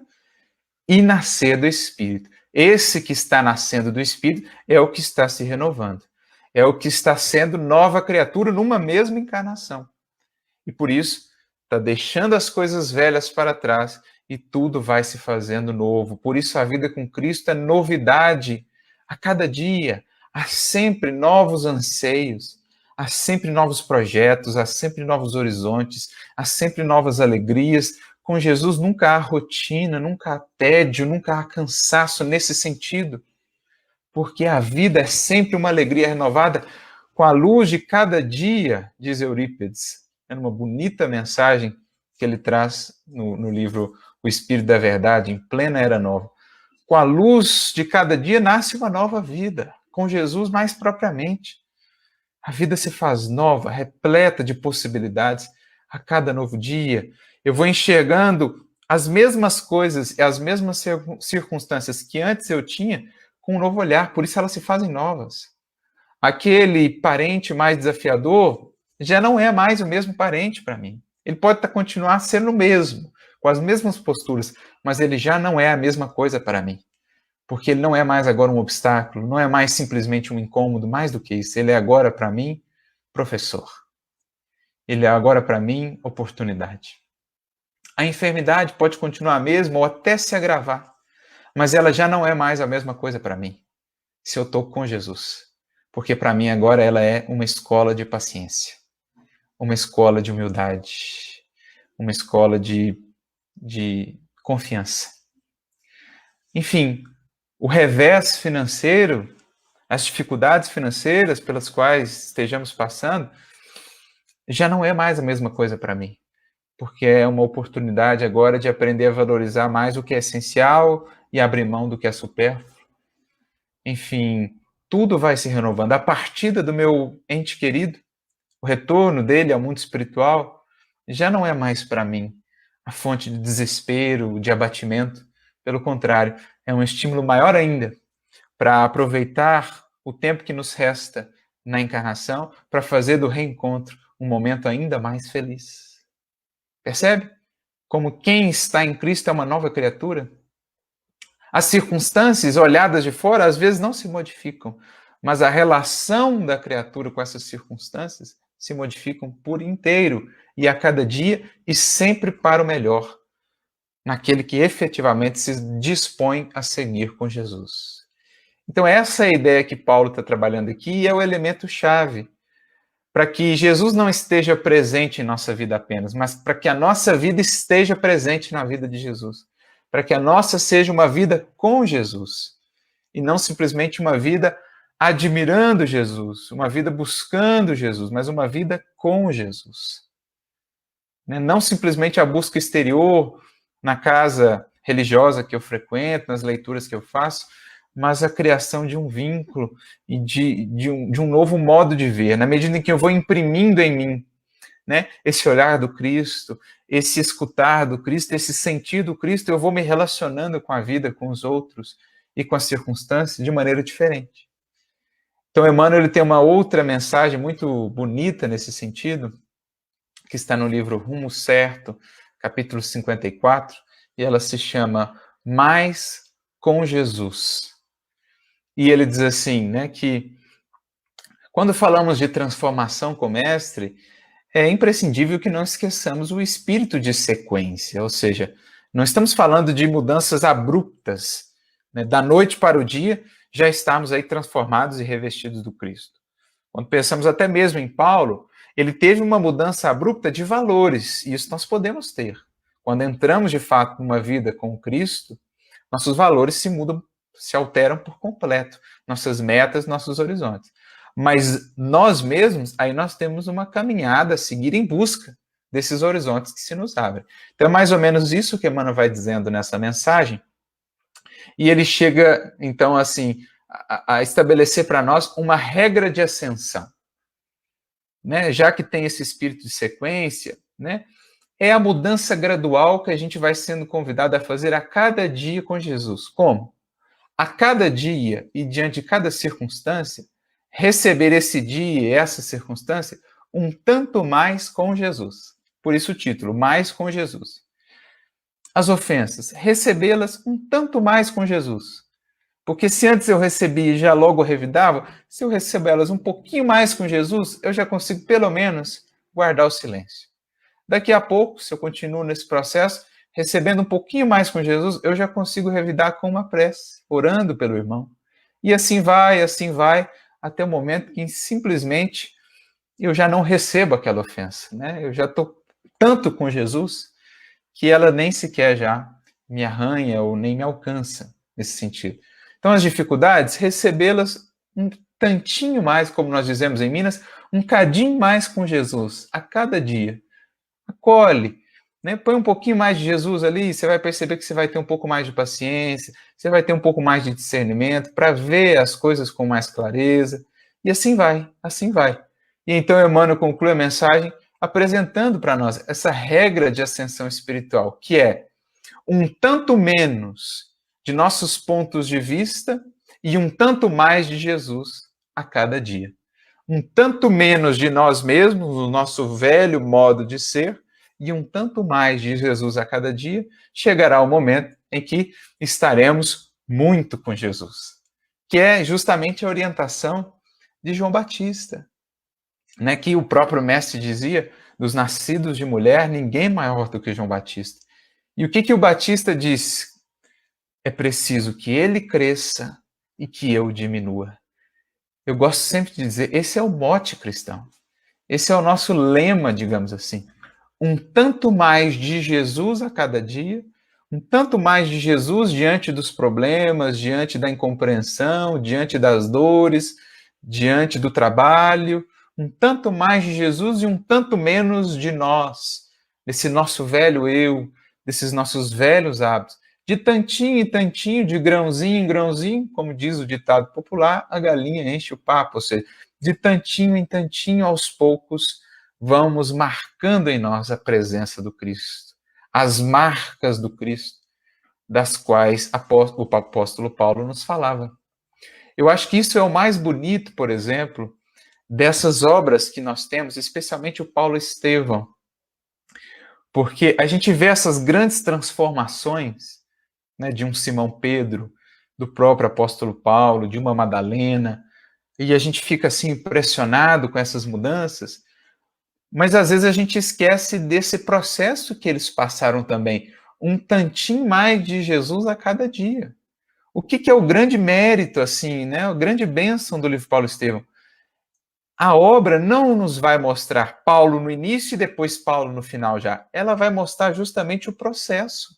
[SPEAKER 1] e nascer do Espírito. Esse que está nascendo do Espírito é o que está se renovando. É o que está sendo nova criatura numa mesma encarnação. E por isso, está deixando as coisas velhas para trás e tudo vai se fazendo novo. Por isso, a vida com Cristo é novidade a cada dia. Há sempre novos anseios, há sempre novos projetos, há sempre novos horizontes, há sempre novas alegrias. Com Jesus nunca há rotina, nunca há tédio, nunca há cansaço nesse sentido. Porque a vida é sempre uma alegria renovada com a luz de cada dia, diz Eurípides. É uma bonita mensagem que ele traz no livro O Espírito da Verdade, em plena Era Nova. Com a luz de cada dia nasce uma nova vida, com Jesus mais propriamente. A vida se faz nova, repleta de possibilidades a cada novo dia. Eu vou enxergando as mesmas coisas e as mesmas circunstâncias que antes eu tinha com um novo olhar, por isso elas se fazem novas. Aquele parente mais desafiador já não é mais o mesmo parente para mim. Ele pode continuar sendo o mesmo, com as mesmas posturas, mas ele já não é a mesma coisa para mim. Porque ele não é mais agora um obstáculo, não é mais simplesmente um incômodo, mais do que isso. Ele é agora para mim professor. Ele é agora para mim oportunidade. A enfermidade pode continuar a mesma ou até se agravar, mas ela já não é mais a mesma coisa para mim, se eu estou com Jesus. Porque para mim agora ela é uma escola de paciência, uma escola de humildade, uma escola de confiança. Enfim, o revés financeiro, as dificuldades financeiras pelas quais estejamos passando, já não é mais a mesma coisa para mim. Porque é uma oportunidade agora de aprender a valorizar mais o que é essencial e abrir mão do que é supérfluo. enfim, tudo vai se renovando. A partida do meu ente querido, o retorno dele ao mundo espiritual, já não é mais para mim a fonte de desespero, de abatimento. Pelo contrário, é um estímulo maior ainda para aproveitar o tempo que nos resta na encarnação, para fazer do reencontro um momento ainda mais feliz. Percebe? Como quem está em Cristo é uma nova criatura. As circunstâncias olhadas de fora às vezes não se modificam, mas a relação da criatura com essas circunstâncias se modificam por inteiro e a cada dia e sempre para o melhor, naquele que efetivamente se dispõe a seguir com Jesus. Então essa é a ideia que Paulo está trabalhando aqui e é o elemento chave para que Jesus não esteja presente em nossa vida apenas, mas para que a nossa vida esteja presente na vida de Jesus. Para que a nossa seja uma vida com Jesus. E não simplesmente uma vida admirando Jesus, uma vida buscando Jesus, mas uma vida com Jesus. Não simplesmente a busca exterior na casa religiosa que eu frequento, nas leituras que eu faço, mas a criação de um vínculo e de um novo modo de ver, na medida em que eu vou imprimindo em mim, né, esse olhar do Cristo, esse escutar do Cristo, esse sentir do Cristo, eu vou me relacionando com a vida, com os outros e com as circunstâncias de maneira diferente. Então, Emmanuel ele tem uma outra mensagem muito bonita nesse sentido, que está no livro Rumo Certo, capítulo 54, e ela se chama Mais com Jesus. E ele diz assim, né, que quando falamos de transformação com o mestre, é imprescindível que não esqueçamos o espírito de sequência, ou seja, não estamos falando de mudanças abruptas, né, da noite para o dia, já estamos aí transformados e revestidos do Cristo. Quando pensamos até mesmo em Paulo, ele teve uma mudança abrupta de valores, e isso nós podemos ter. Quando entramos de fato numa vida com Cristo, nossos valores se mudam, se alteram por completo, nossas metas, nossos horizontes. Mas nós mesmos, aí nós temos uma caminhada a seguir em busca desses horizontes que se nos abrem. Então é mais ou menos isso que Emmanuel vai dizendo nessa mensagem, e ele chega, então, assim, a estabelecer para nós uma regra de ascensão. Né? Já que tem esse espírito de sequência, né? É a mudança gradual que a gente vai sendo convidado a fazer a cada dia com Jesus. Como? A cada dia e diante de cada circunstância, receber esse dia e essa circunstância um tanto mais com Jesus. Por isso o título, Mais com Jesus. As ofensas, recebê-las um tanto mais com Jesus. Porque se antes eu recebia e já logo revidava, se eu recebo elas um pouquinho mais com Jesus, eu já consigo pelo menos guardar o silêncio. Daqui a pouco, se eu continuo nesse processo, recebendo um pouquinho mais com Jesus, eu já consigo revidar com uma prece, orando pelo irmão. E assim vai, até o momento que simplesmente eu já não recebo aquela ofensa. Né? Eu já estou tanto com Jesus que ela nem sequer já me arranha ou nem me alcança nesse sentido. Então, as dificuldades, recebê-las um tantinho mais, como nós dizemos em Minas, um cadinho mais com Jesus, a cada dia. Acolhe, né? Põe um pouquinho mais de Jesus ali, você vai perceber que você vai ter um pouco mais de paciência, você vai ter um pouco mais de discernimento para ver as coisas com mais clareza, e assim vai, assim vai. E então Emmanuel conclui a mensagem apresentando para nós essa regra de ascensão espiritual, que é um tanto menos de nossos pontos de vista e um tanto mais de Jesus a cada dia. Um tanto menos de nós mesmos, o nosso velho modo de ser, e um tanto mais de Jesus a cada dia, chegará o momento em que estaremos muito com Jesus, que é justamente a orientação de João Batista, né, que o próprio mestre dizia, dos nascidos de mulher, ninguém maior do que João Batista. E o que o Batista diz? É preciso que ele cresça e que eu diminua. Eu gosto sempre de dizer, esse é o mote cristão. Esse é o nosso lema, digamos assim. Um tanto mais de Jesus a cada dia, um tanto mais de Jesus diante dos problemas, diante da incompreensão, diante das dores, diante do trabalho, um tanto mais de Jesus e um tanto menos de nós, desse nosso velho eu, desses nossos velhos hábitos, De tantinho em tantinho, de grãozinho em grãozinho, como diz o ditado popular, a galinha enche o papo. Ou seja, de tantinho em tantinho, aos poucos, vamos marcando em nós a presença do Cristo, as marcas do Cristo, das quais o apóstolo Paulo nos falava. Eu acho que isso é o mais bonito, por exemplo, dessas obras que nós temos, especialmente o Paulo Estevão, porque a gente vê essas grandes transformações, né, de um Simão Pedro, do próprio apóstolo Paulo, de uma Madalena, e a gente fica assim impressionado com essas mudanças, mas às vezes a gente esquece desse processo que eles passaram também, um tantinho mais de Jesus a cada dia. O que é o grande mérito, assim, né, a grande bênção do livro Paulo Estevão? A obra não nos vai mostrar Paulo no início e depois Paulo no final já. Ela vai mostrar justamente o processo.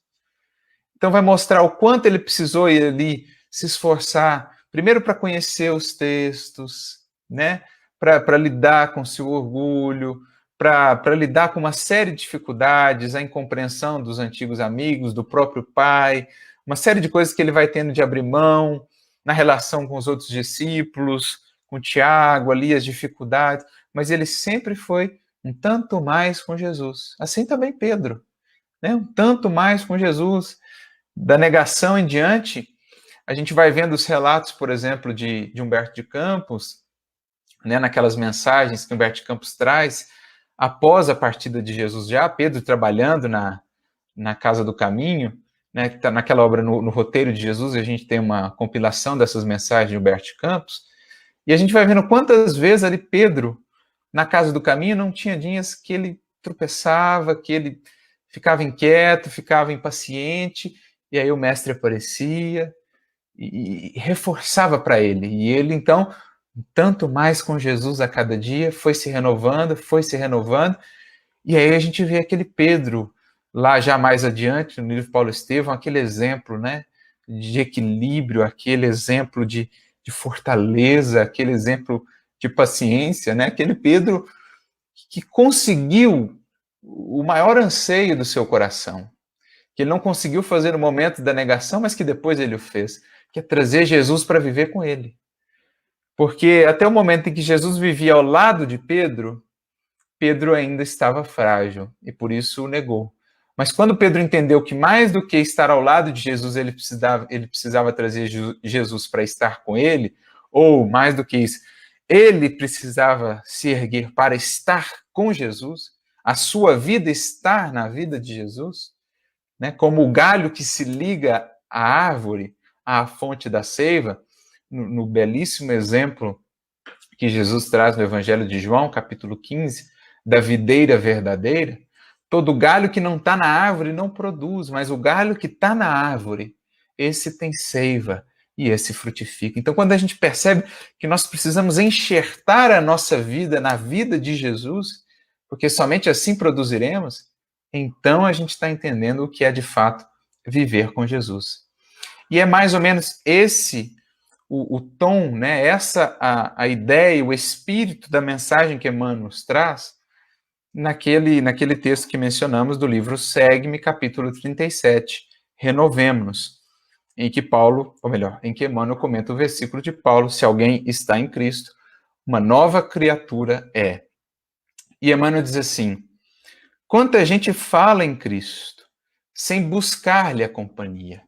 [SPEAKER 1] Então vai mostrar o quanto ele precisou ir ali se esforçar, primeiro para conhecer os textos, né? Para lidar com seu orgulho, para lidar com uma série de dificuldades, a incompreensão dos antigos amigos, do próprio pai, uma série de coisas que ele vai tendo de abrir mão na relação com os outros discípulos, com Tiago, ali as dificuldades, mas ele sempre foi um tanto mais com Jesus. Assim também Pedro, né? Um tanto mais com Jesus. Da negação em diante, a gente vai vendo os relatos, por exemplo, de Humberto de Campos, né, naquelas mensagens que Humberto de Campos traz, após a partida de Jesus já, Pedro trabalhando na Casa do Caminho, né, que está naquela obra no Roteiro de Jesus, e a gente tem uma compilação dessas mensagens de Humberto de Campos, e a gente vai vendo quantas vezes ali Pedro, na Casa do Caminho, não tinha dias que ele tropeçava, que ele ficava inquieto, ficava impaciente, e aí o mestre aparecia e reforçava para ele. E ele, então, tanto mais com Jesus a cada dia, foi se renovando, e aí a gente vê aquele Pedro, lá já mais adiante, no livro Paulo Estevão, aquele exemplo, né, de equilíbrio, aquele exemplo de fortaleza, aquele exemplo de paciência, né, aquele Pedro que conseguiu o maior anseio do seu coração, que ele não conseguiu fazer no momento da negação, mas que depois ele o fez, que é trazer Jesus para viver com ele. Porque até o momento em que Jesus vivia ao lado de Pedro, Pedro ainda estava frágil e por isso o negou. Mas quando Pedro entendeu que mais do que estar ao lado de Jesus, ele precisava trazer Jesus para estar com ele, ou mais do que isso, ele precisava se erguer para estar com Jesus, a sua vida estar na vida de Jesus, né? Como o galho que se liga à árvore, à fonte da seiva, no belíssimo exemplo que Jesus traz no Evangelho de João, capítulo 15, da videira verdadeira, todo galho que não está na árvore não produz, mas o galho que está na árvore, esse tem seiva e esse frutifica. Então, quando a gente percebe que nós precisamos enxertar a nossa vida na vida de Jesus, porque somente assim produziremos, então a gente está entendendo o que é de fato viver com Jesus. E é mais ou menos esse o tom, né? Essa a ideia, o espírito da mensagem que Emmanuel nos traz naquele texto que mencionamos do livro Segue-me, capítulo 37, Renovemo-nos, em que Paulo, ou melhor, em que Emmanuel comenta o versículo de Paulo, se alguém está em Cristo, uma nova criatura é. E Emmanuel diz assim, quanta gente fala em Cristo, sem buscar-lhe a companhia.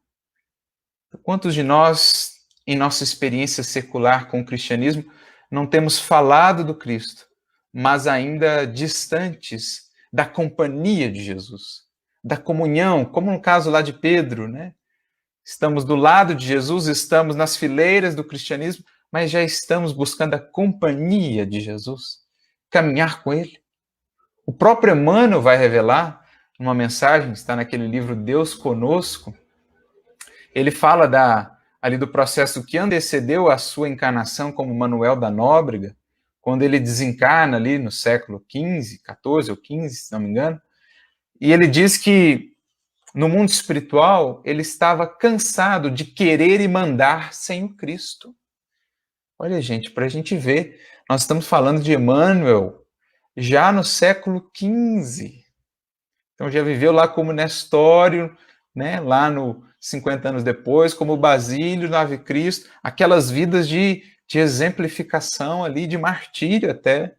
[SPEAKER 1] Quantos de nós, em nossa experiência secular com o cristianismo, não temos falado do Cristo, mas ainda distantes da companhia de Jesus, da comunhão, como no caso lá de Pedro, né? Estamos do lado de Jesus, estamos nas fileiras do cristianismo, mas já estamos buscando a companhia de Jesus, caminhar com Ele. O próprio Emmanuel vai revelar, numa mensagem que está naquele livro Deus Conosco, ele fala ali do processo que antecedeu a sua encarnação como Manuel da Nóbrega, quando ele desencarna ali no século XV, XIV ou XV, se não me engano, e ele diz que no mundo espiritual ele estava cansado de querer e mandar sem o Cristo. Olha, gente, para a gente ver, nós estamos falando de Emmanuel já no século XV. Então já viveu lá como Nestório, né, lá no 50 anos depois, como Basílio, no Ave Cristo, aquelas vidas de exemplificação ali, de martírio até.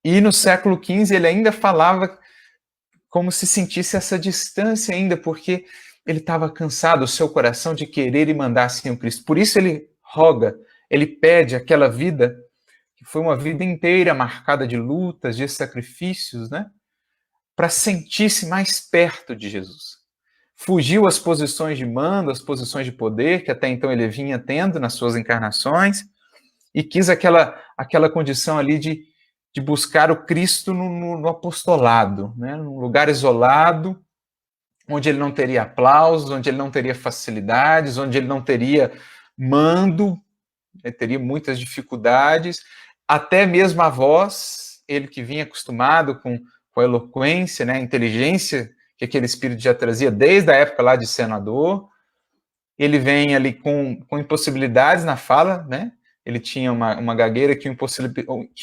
[SPEAKER 1] E no século XV ele ainda falava como se sentisse essa distância ainda, porque ele estava cansado, o seu coração, de querer e mandar assim o Cristo. Por isso ele roga, ele pede aquela vida, que foi uma vida inteira marcada de lutas, de sacrifícios, né? Para sentir-se mais perto de Jesus. Fugiu às posições de mando, às posições de poder, que até então ele vinha tendo nas suas encarnações, e quis aquela condição ali de buscar o Cristo no apostolado, né? Num lugar isolado, onde ele não teria aplausos, onde ele não teria facilidades, onde ele não teria mando, ele teria muitas dificuldades, até mesmo a voz, ele que vinha acostumado com a eloquência, né, a inteligência que aquele espírito já trazia desde a época lá de senador, ele vem ali com impossibilidades na fala, né? Ele tinha uma gagueira que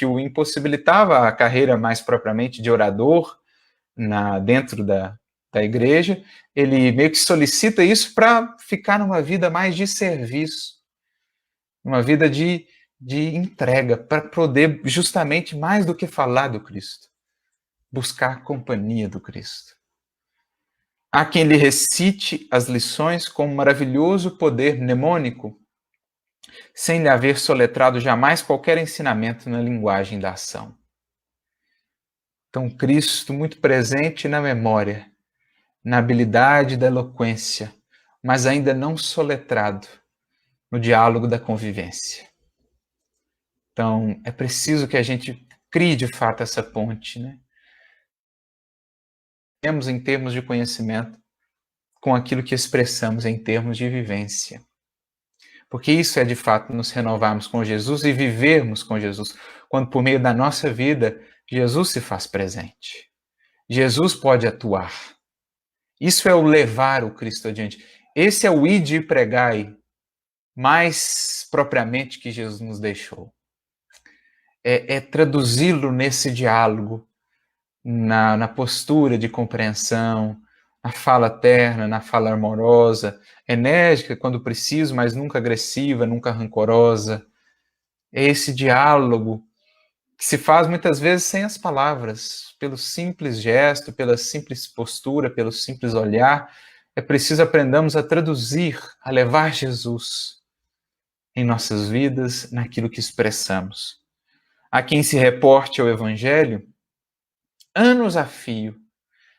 [SPEAKER 1] o impossibilitava a carreira mais propriamente de orador dentro da igreja. Ele meio que solicita isso para ficar numa vida mais de serviço, uma vida de entrega, para poder justamente mais do que falar do Cristo, buscar a companhia do Cristo. Há quem lhe recite as lições com um maravilhoso poder mnemônico, sem lhe haver soletrado jamais qualquer ensinamento na linguagem da ação. Então, Cristo muito presente na memória, na habilidade da eloquência, mas ainda não soletrado no diálogo da convivência. Então, é preciso que a gente crie de fato essa ponte, né? Temos em termos de conhecimento com aquilo que expressamos em termos de vivência. Porque isso é de fato nos renovarmos com Jesus e vivermos com Jesus, quando por meio da nossa vida, Jesus se faz presente. Jesus pode atuar. Isso é o levar o Cristo adiante. Esse é o ide e pregai, mais propriamente que Jesus nos deixou. É traduzi-lo nesse diálogo, na postura de compreensão, na fala terna, na fala amorosa, enérgica quando preciso, mas nunca agressiva, nunca rancorosa. É esse diálogo que se faz muitas vezes sem as palavras, pelo simples gesto, pela simples postura, pelo simples olhar. É preciso aprendamos a traduzir, a levar Jesus em nossas vidas, naquilo que expressamos. Há quem se reporte ao Evangelho anos a fio,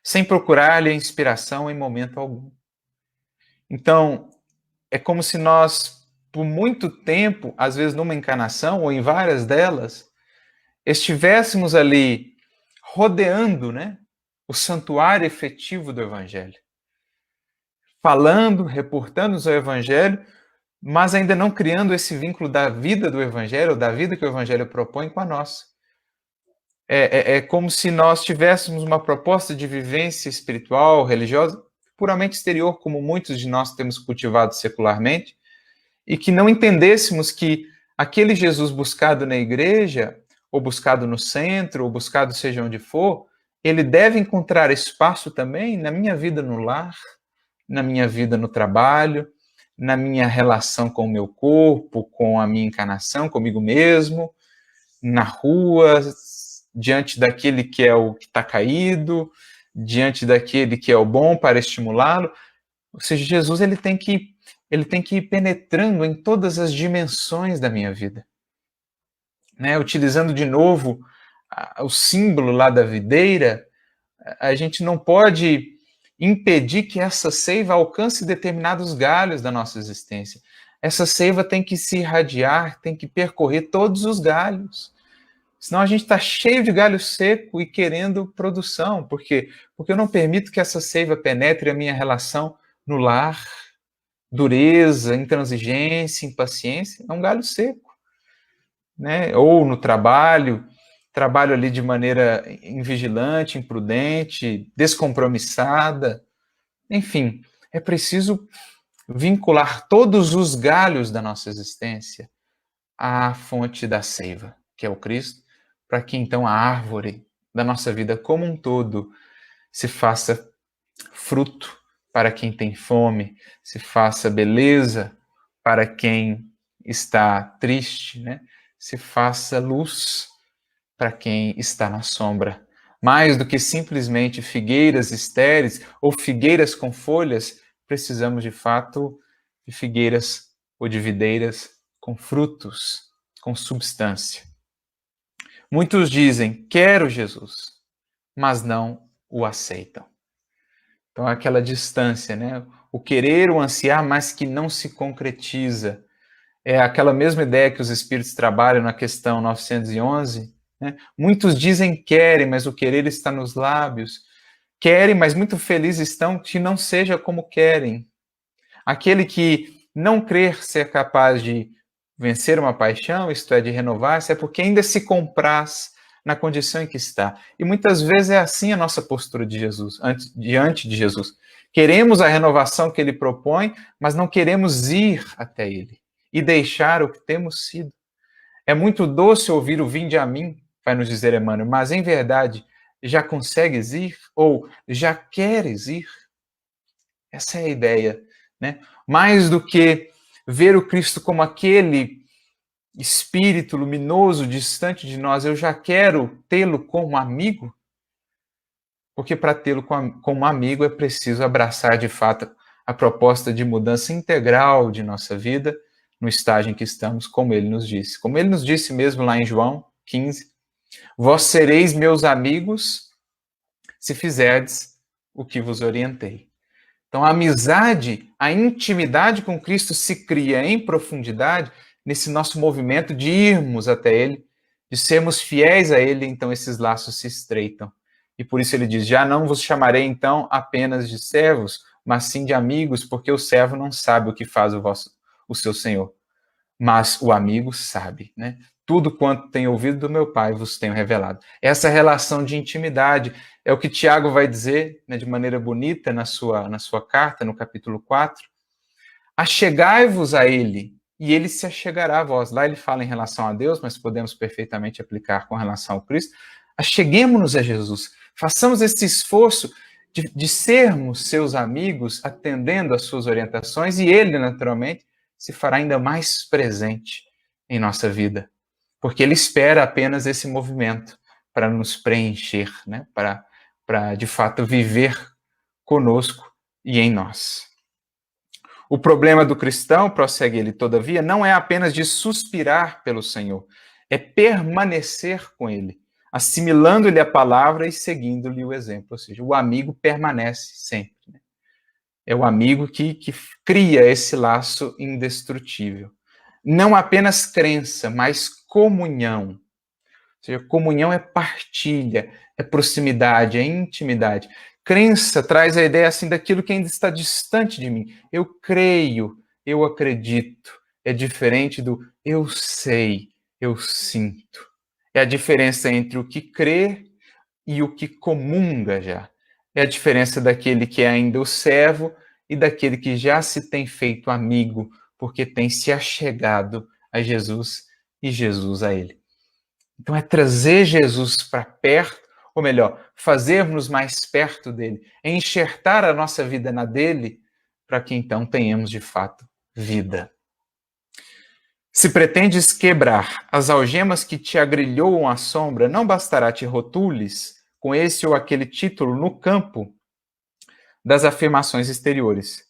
[SPEAKER 1] sem procurar-lhe a inspiração em momento algum. Então, é como se nós, por muito tempo, às vezes numa encarnação ou em várias delas, estivéssemos ali rodeando, né, o santuário efetivo do Evangelho. Falando, reportando-nos ao Evangelho, mas ainda não criando esse vínculo da vida do Evangelho, da vida que o Evangelho propõe com a nossa. É como se nós tivéssemos uma proposta de vivência espiritual, religiosa, puramente exterior, como muitos de nós temos cultivado secularmente, e que não entendêssemos que aquele Jesus buscado na igreja, ou buscado no centro, ou buscado seja onde for, ele deve encontrar espaço também na minha vida no lar, na minha vida no trabalho, na minha relação com o meu corpo, com a minha encarnação, comigo mesmo, na rua, diante daquele que é o que está caído, diante daquele que é o bom para estimulá-lo. Ou seja, Jesus ele tem que ir penetrando em todas as dimensões da minha vida. Né? Utilizando de novo o símbolo lá da videira, a gente não pode impedir que essa seiva alcance determinados galhos da nossa existência. Essa seiva tem que se irradiar, tem que percorrer todos os galhos. Senão a gente está cheio de galho seco e querendo produção. Por quê? Porque eu não permito que essa seiva penetre a minha relação no lar. Dureza, intransigência, impaciência, é um galho seco. Né? Ou no trabalho ali de maneira invigilante, imprudente, descompromissada. Enfim, é preciso vincular todos os galhos da nossa existência à fonte da seiva, que é o Cristo, para que então a árvore da nossa vida como um todo se faça fruto para quem tem fome, se faça beleza para quem está triste, né? Se faça luz para quem está na sombra. Mais do que simplesmente figueiras estéreis ou figueiras com folhas, precisamos de fato de figueiras ou de videiras com frutos, com substância. Muitos dizem, quero Jesus, mas não o aceitam. Então, aquela distância, né? O querer, o ansiar, mas que não se concretiza. É aquela mesma ideia que os espíritos trabalham na questão 911. Né? Muitos dizem querem, mas o querer está nos lábios. Querem, mas muito felizes estão que não seja como querem. Aquele que não crer ser capaz de vencer uma paixão, isto é, de renovar-se, é porque ainda se compraz na condição em que está. E muitas vezes é assim a nossa postura de Jesus, diante de Jesus. Queremos a renovação que ele propõe, mas não queremos ir até ele e deixar o que temos sido. É muito doce ouvir o vinde a mim, vai nos dizer Emmanuel, mas em verdade, já consegues ir? Ou já queres ir? Essa é a ideia, né? Mais do que ver o Cristo como aquele espírito luminoso distante de nós, eu já quero tê-lo como amigo, porque para tê-lo como amigo é preciso abraçar de fato a proposta de mudança integral de nossa vida no estágio em que estamos, como ele nos disse. Como ele nos disse mesmo lá em João 15, vós sereis meus amigos se fizerdes o que vos orientei. Então, a amizade, a intimidade com Cristo se cria em profundidade nesse nosso movimento de irmos até Ele, de sermos fiéis a Ele, então esses laços se estreitam. E por isso ele diz, já não vos chamarei então apenas de servos, mas sim de amigos, porque o servo não sabe o que faz o seu senhor, mas o amigo sabe, né? Tudo quanto tenho ouvido do meu Pai vos tenho revelado. Essa relação de intimidade é o que Tiago vai dizer, né, de maneira bonita na sua carta, no capítulo 4. Achegai-vos a ele, e ele se achegará a vós. Lá ele fala em relação a Deus, mas podemos perfeitamente aplicar com relação ao Cristo. Acheguemo-nos a Jesus. Façamos esse esforço de sermos seus amigos, atendendo às suas orientações, e ele, naturalmente, se fará ainda mais presente em nossa vida. Porque ele espera apenas esse movimento para nos preencher, né? Para de fato viver conosco e em nós. O problema do cristão, prossegue ele, todavia, não é apenas de suspirar pelo Senhor, é permanecer com ele, assimilando-lhe a palavra e seguindo-lhe o exemplo. Ou seja, o amigo permanece sempre. Né? É o amigo que cria esse laço indestrutível. Não apenas crença, mas comunhão. Ou seja, comunhão é partilha, é proximidade, é intimidade. Crença traz a ideia assim daquilo que ainda está distante de mim. Eu creio, eu acredito. É diferente do eu sei, eu sinto. É a diferença entre o que crê e o que comunga já. É a diferença daquele que é ainda o servo e daquele que já se tem feito amigo, porque tem se achegado a Jesus e Jesus a ele. Então é trazer Jesus para perto, ou melhor, fazermos mais perto dele, é enxertar a nossa vida na dele, para que então tenhamos de fato vida. Se pretendes quebrar as algemas que te agrilhoam à sombra, não bastará te rotules com esse ou aquele título no campo das afirmações exteriores.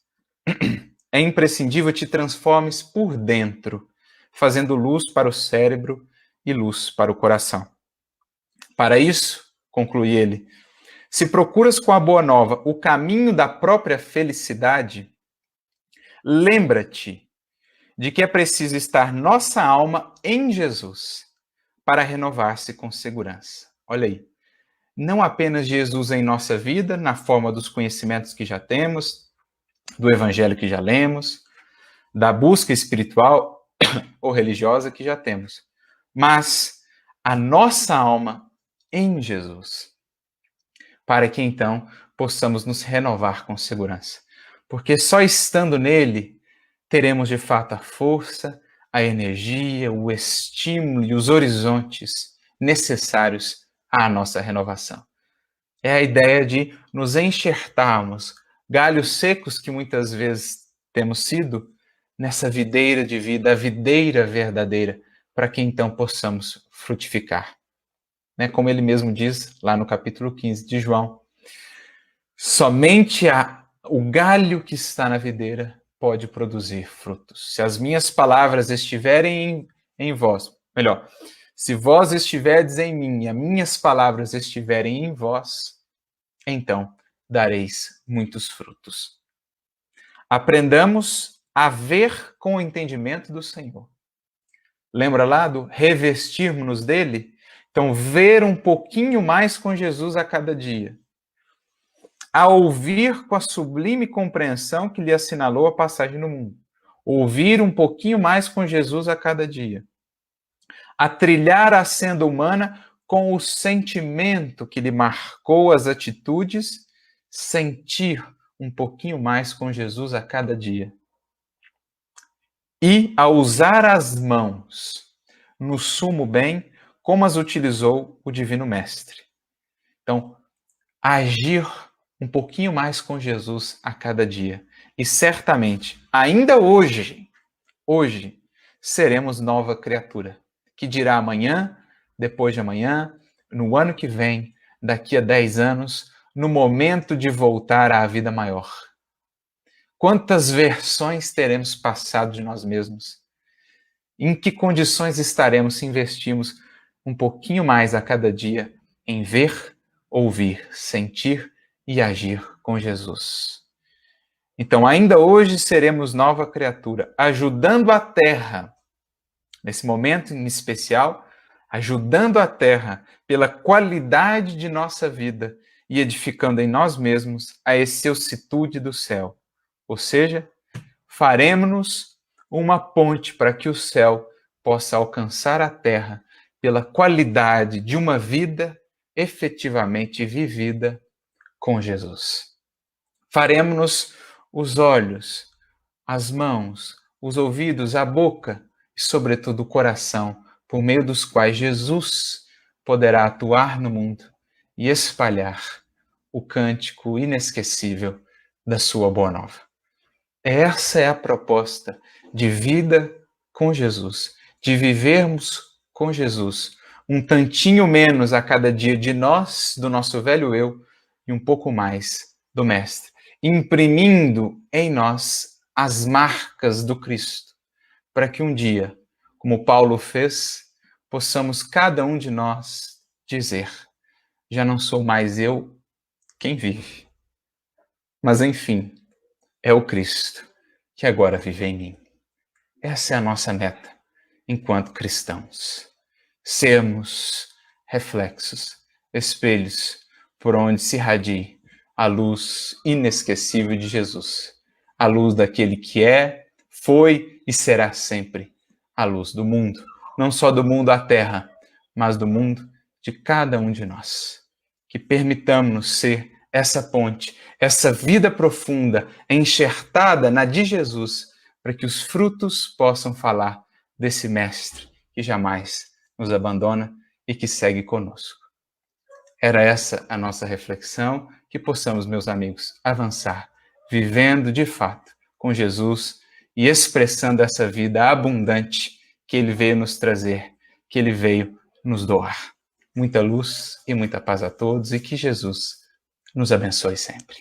[SPEAKER 1] É imprescindível te transformes por dentro, fazendo luz para o cérebro e luz para o coração. Para isso, conclui ele, se procuras com a boa nova o caminho da própria felicidade, lembra-te de que é preciso estar nossa alma em Jesus para renovar-se com segurança. Olha aí, não apenas Jesus em nossa vida, na forma dos conhecimentos que já temos, do evangelho que já lemos, da busca espiritual ou religiosa que já temos, mas a nossa alma em Jesus, para que então possamos nos renovar com segurança. Porque só estando nele, teremos de fato a força, a energia, o estímulo e os horizontes necessários à nossa renovação. É a ideia de nos enxertarmos galhos secos que muitas vezes temos sido, nessa videira de vida, a videira verdadeira, para que então possamos frutificar. Né? Como ele mesmo diz lá no capítulo 15 de João, somente o galho que está na videira pode produzir frutos. Se as minhas palavras estiverem em vós, melhor, se vós estiverdes em mim e as minhas palavras estiverem em vós, então dareis muitos frutos. Aprendamos a ver com o entendimento do Senhor. Lembra lá do revestirmos-nos dele? Então, ver um pouquinho mais com Jesus a cada dia. A ouvir com a sublime compreensão que lhe assinalou a passagem no mundo. Ouvir um pouquinho mais com Jesus a cada dia. A trilhar a senda humana com o sentimento que lhe marcou as atitudes, sentir um pouquinho mais com Jesus a cada dia. E a usar as mãos no sumo bem, como as utilizou o Divino Mestre. Então, agir um pouquinho mais com Jesus a cada dia. E certamente, ainda hoje, seremos nova criatura, que dirá amanhã, depois de amanhã, no ano que vem, daqui a 10 anos, no momento de voltar à vida maior. Quantas versões teremos passado de nós mesmos? Em que condições estaremos se investirmos um pouquinho mais a cada dia em ver, ouvir, sentir e agir com Jesus? Então, ainda hoje seremos nova criatura, ajudando a terra, nesse momento em especial, ajudando a terra pela qualidade de nossa vida e edificando em nós mesmos a excelsitude do céu. Ou seja, faremos-nos uma ponte para que o céu possa alcançar a terra pela qualidade de uma vida efetivamente vivida com Jesus. Faremos-nos os olhos, as mãos, os ouvidos, a boca e, sobretudo, o coração, por meio dos quais Jesus poderá atuar no mundo e espalhar o cântico inesquecível da sua boa nova. Essa é a proposta de vida com Jesus, de vivermos com Jesus, um tantinho menos a cada dia de nós, do nosso velho eu, e um pouco mais do Mestre, imprimindo em nós as marcas do Cristo, para que um dia, como Paulo fez, possamos cada um de nós dizer: já não sou mais eu quem vive, mas enfim, é o Cristo que agora vive em mim. Essa é a nossa meta enquanto cristãos. Sermos reflexos, espelhos por onde se irradie a luz inesquecível de Jesus. A luz daquele que é, foi e será sempre a luz do mundo. Não só do mundo à terra, mas do mundo de cada um de nós. Que permitamos ser essa ponte, essa vida profunda, enxertada na de Jesus, para que os frutos possam falar desse Mestre que jamais nos abandona e que segue conosco. Era essa a nossa reflexão, que possamos, meus amigos, avançar, vivendo de fato com Jesus e expressando essa vida abundante que Ele veio nos trazer, que Ele veio nos doar. Muita luz e muita paz a todos e que Jesus nos abençoe sempre.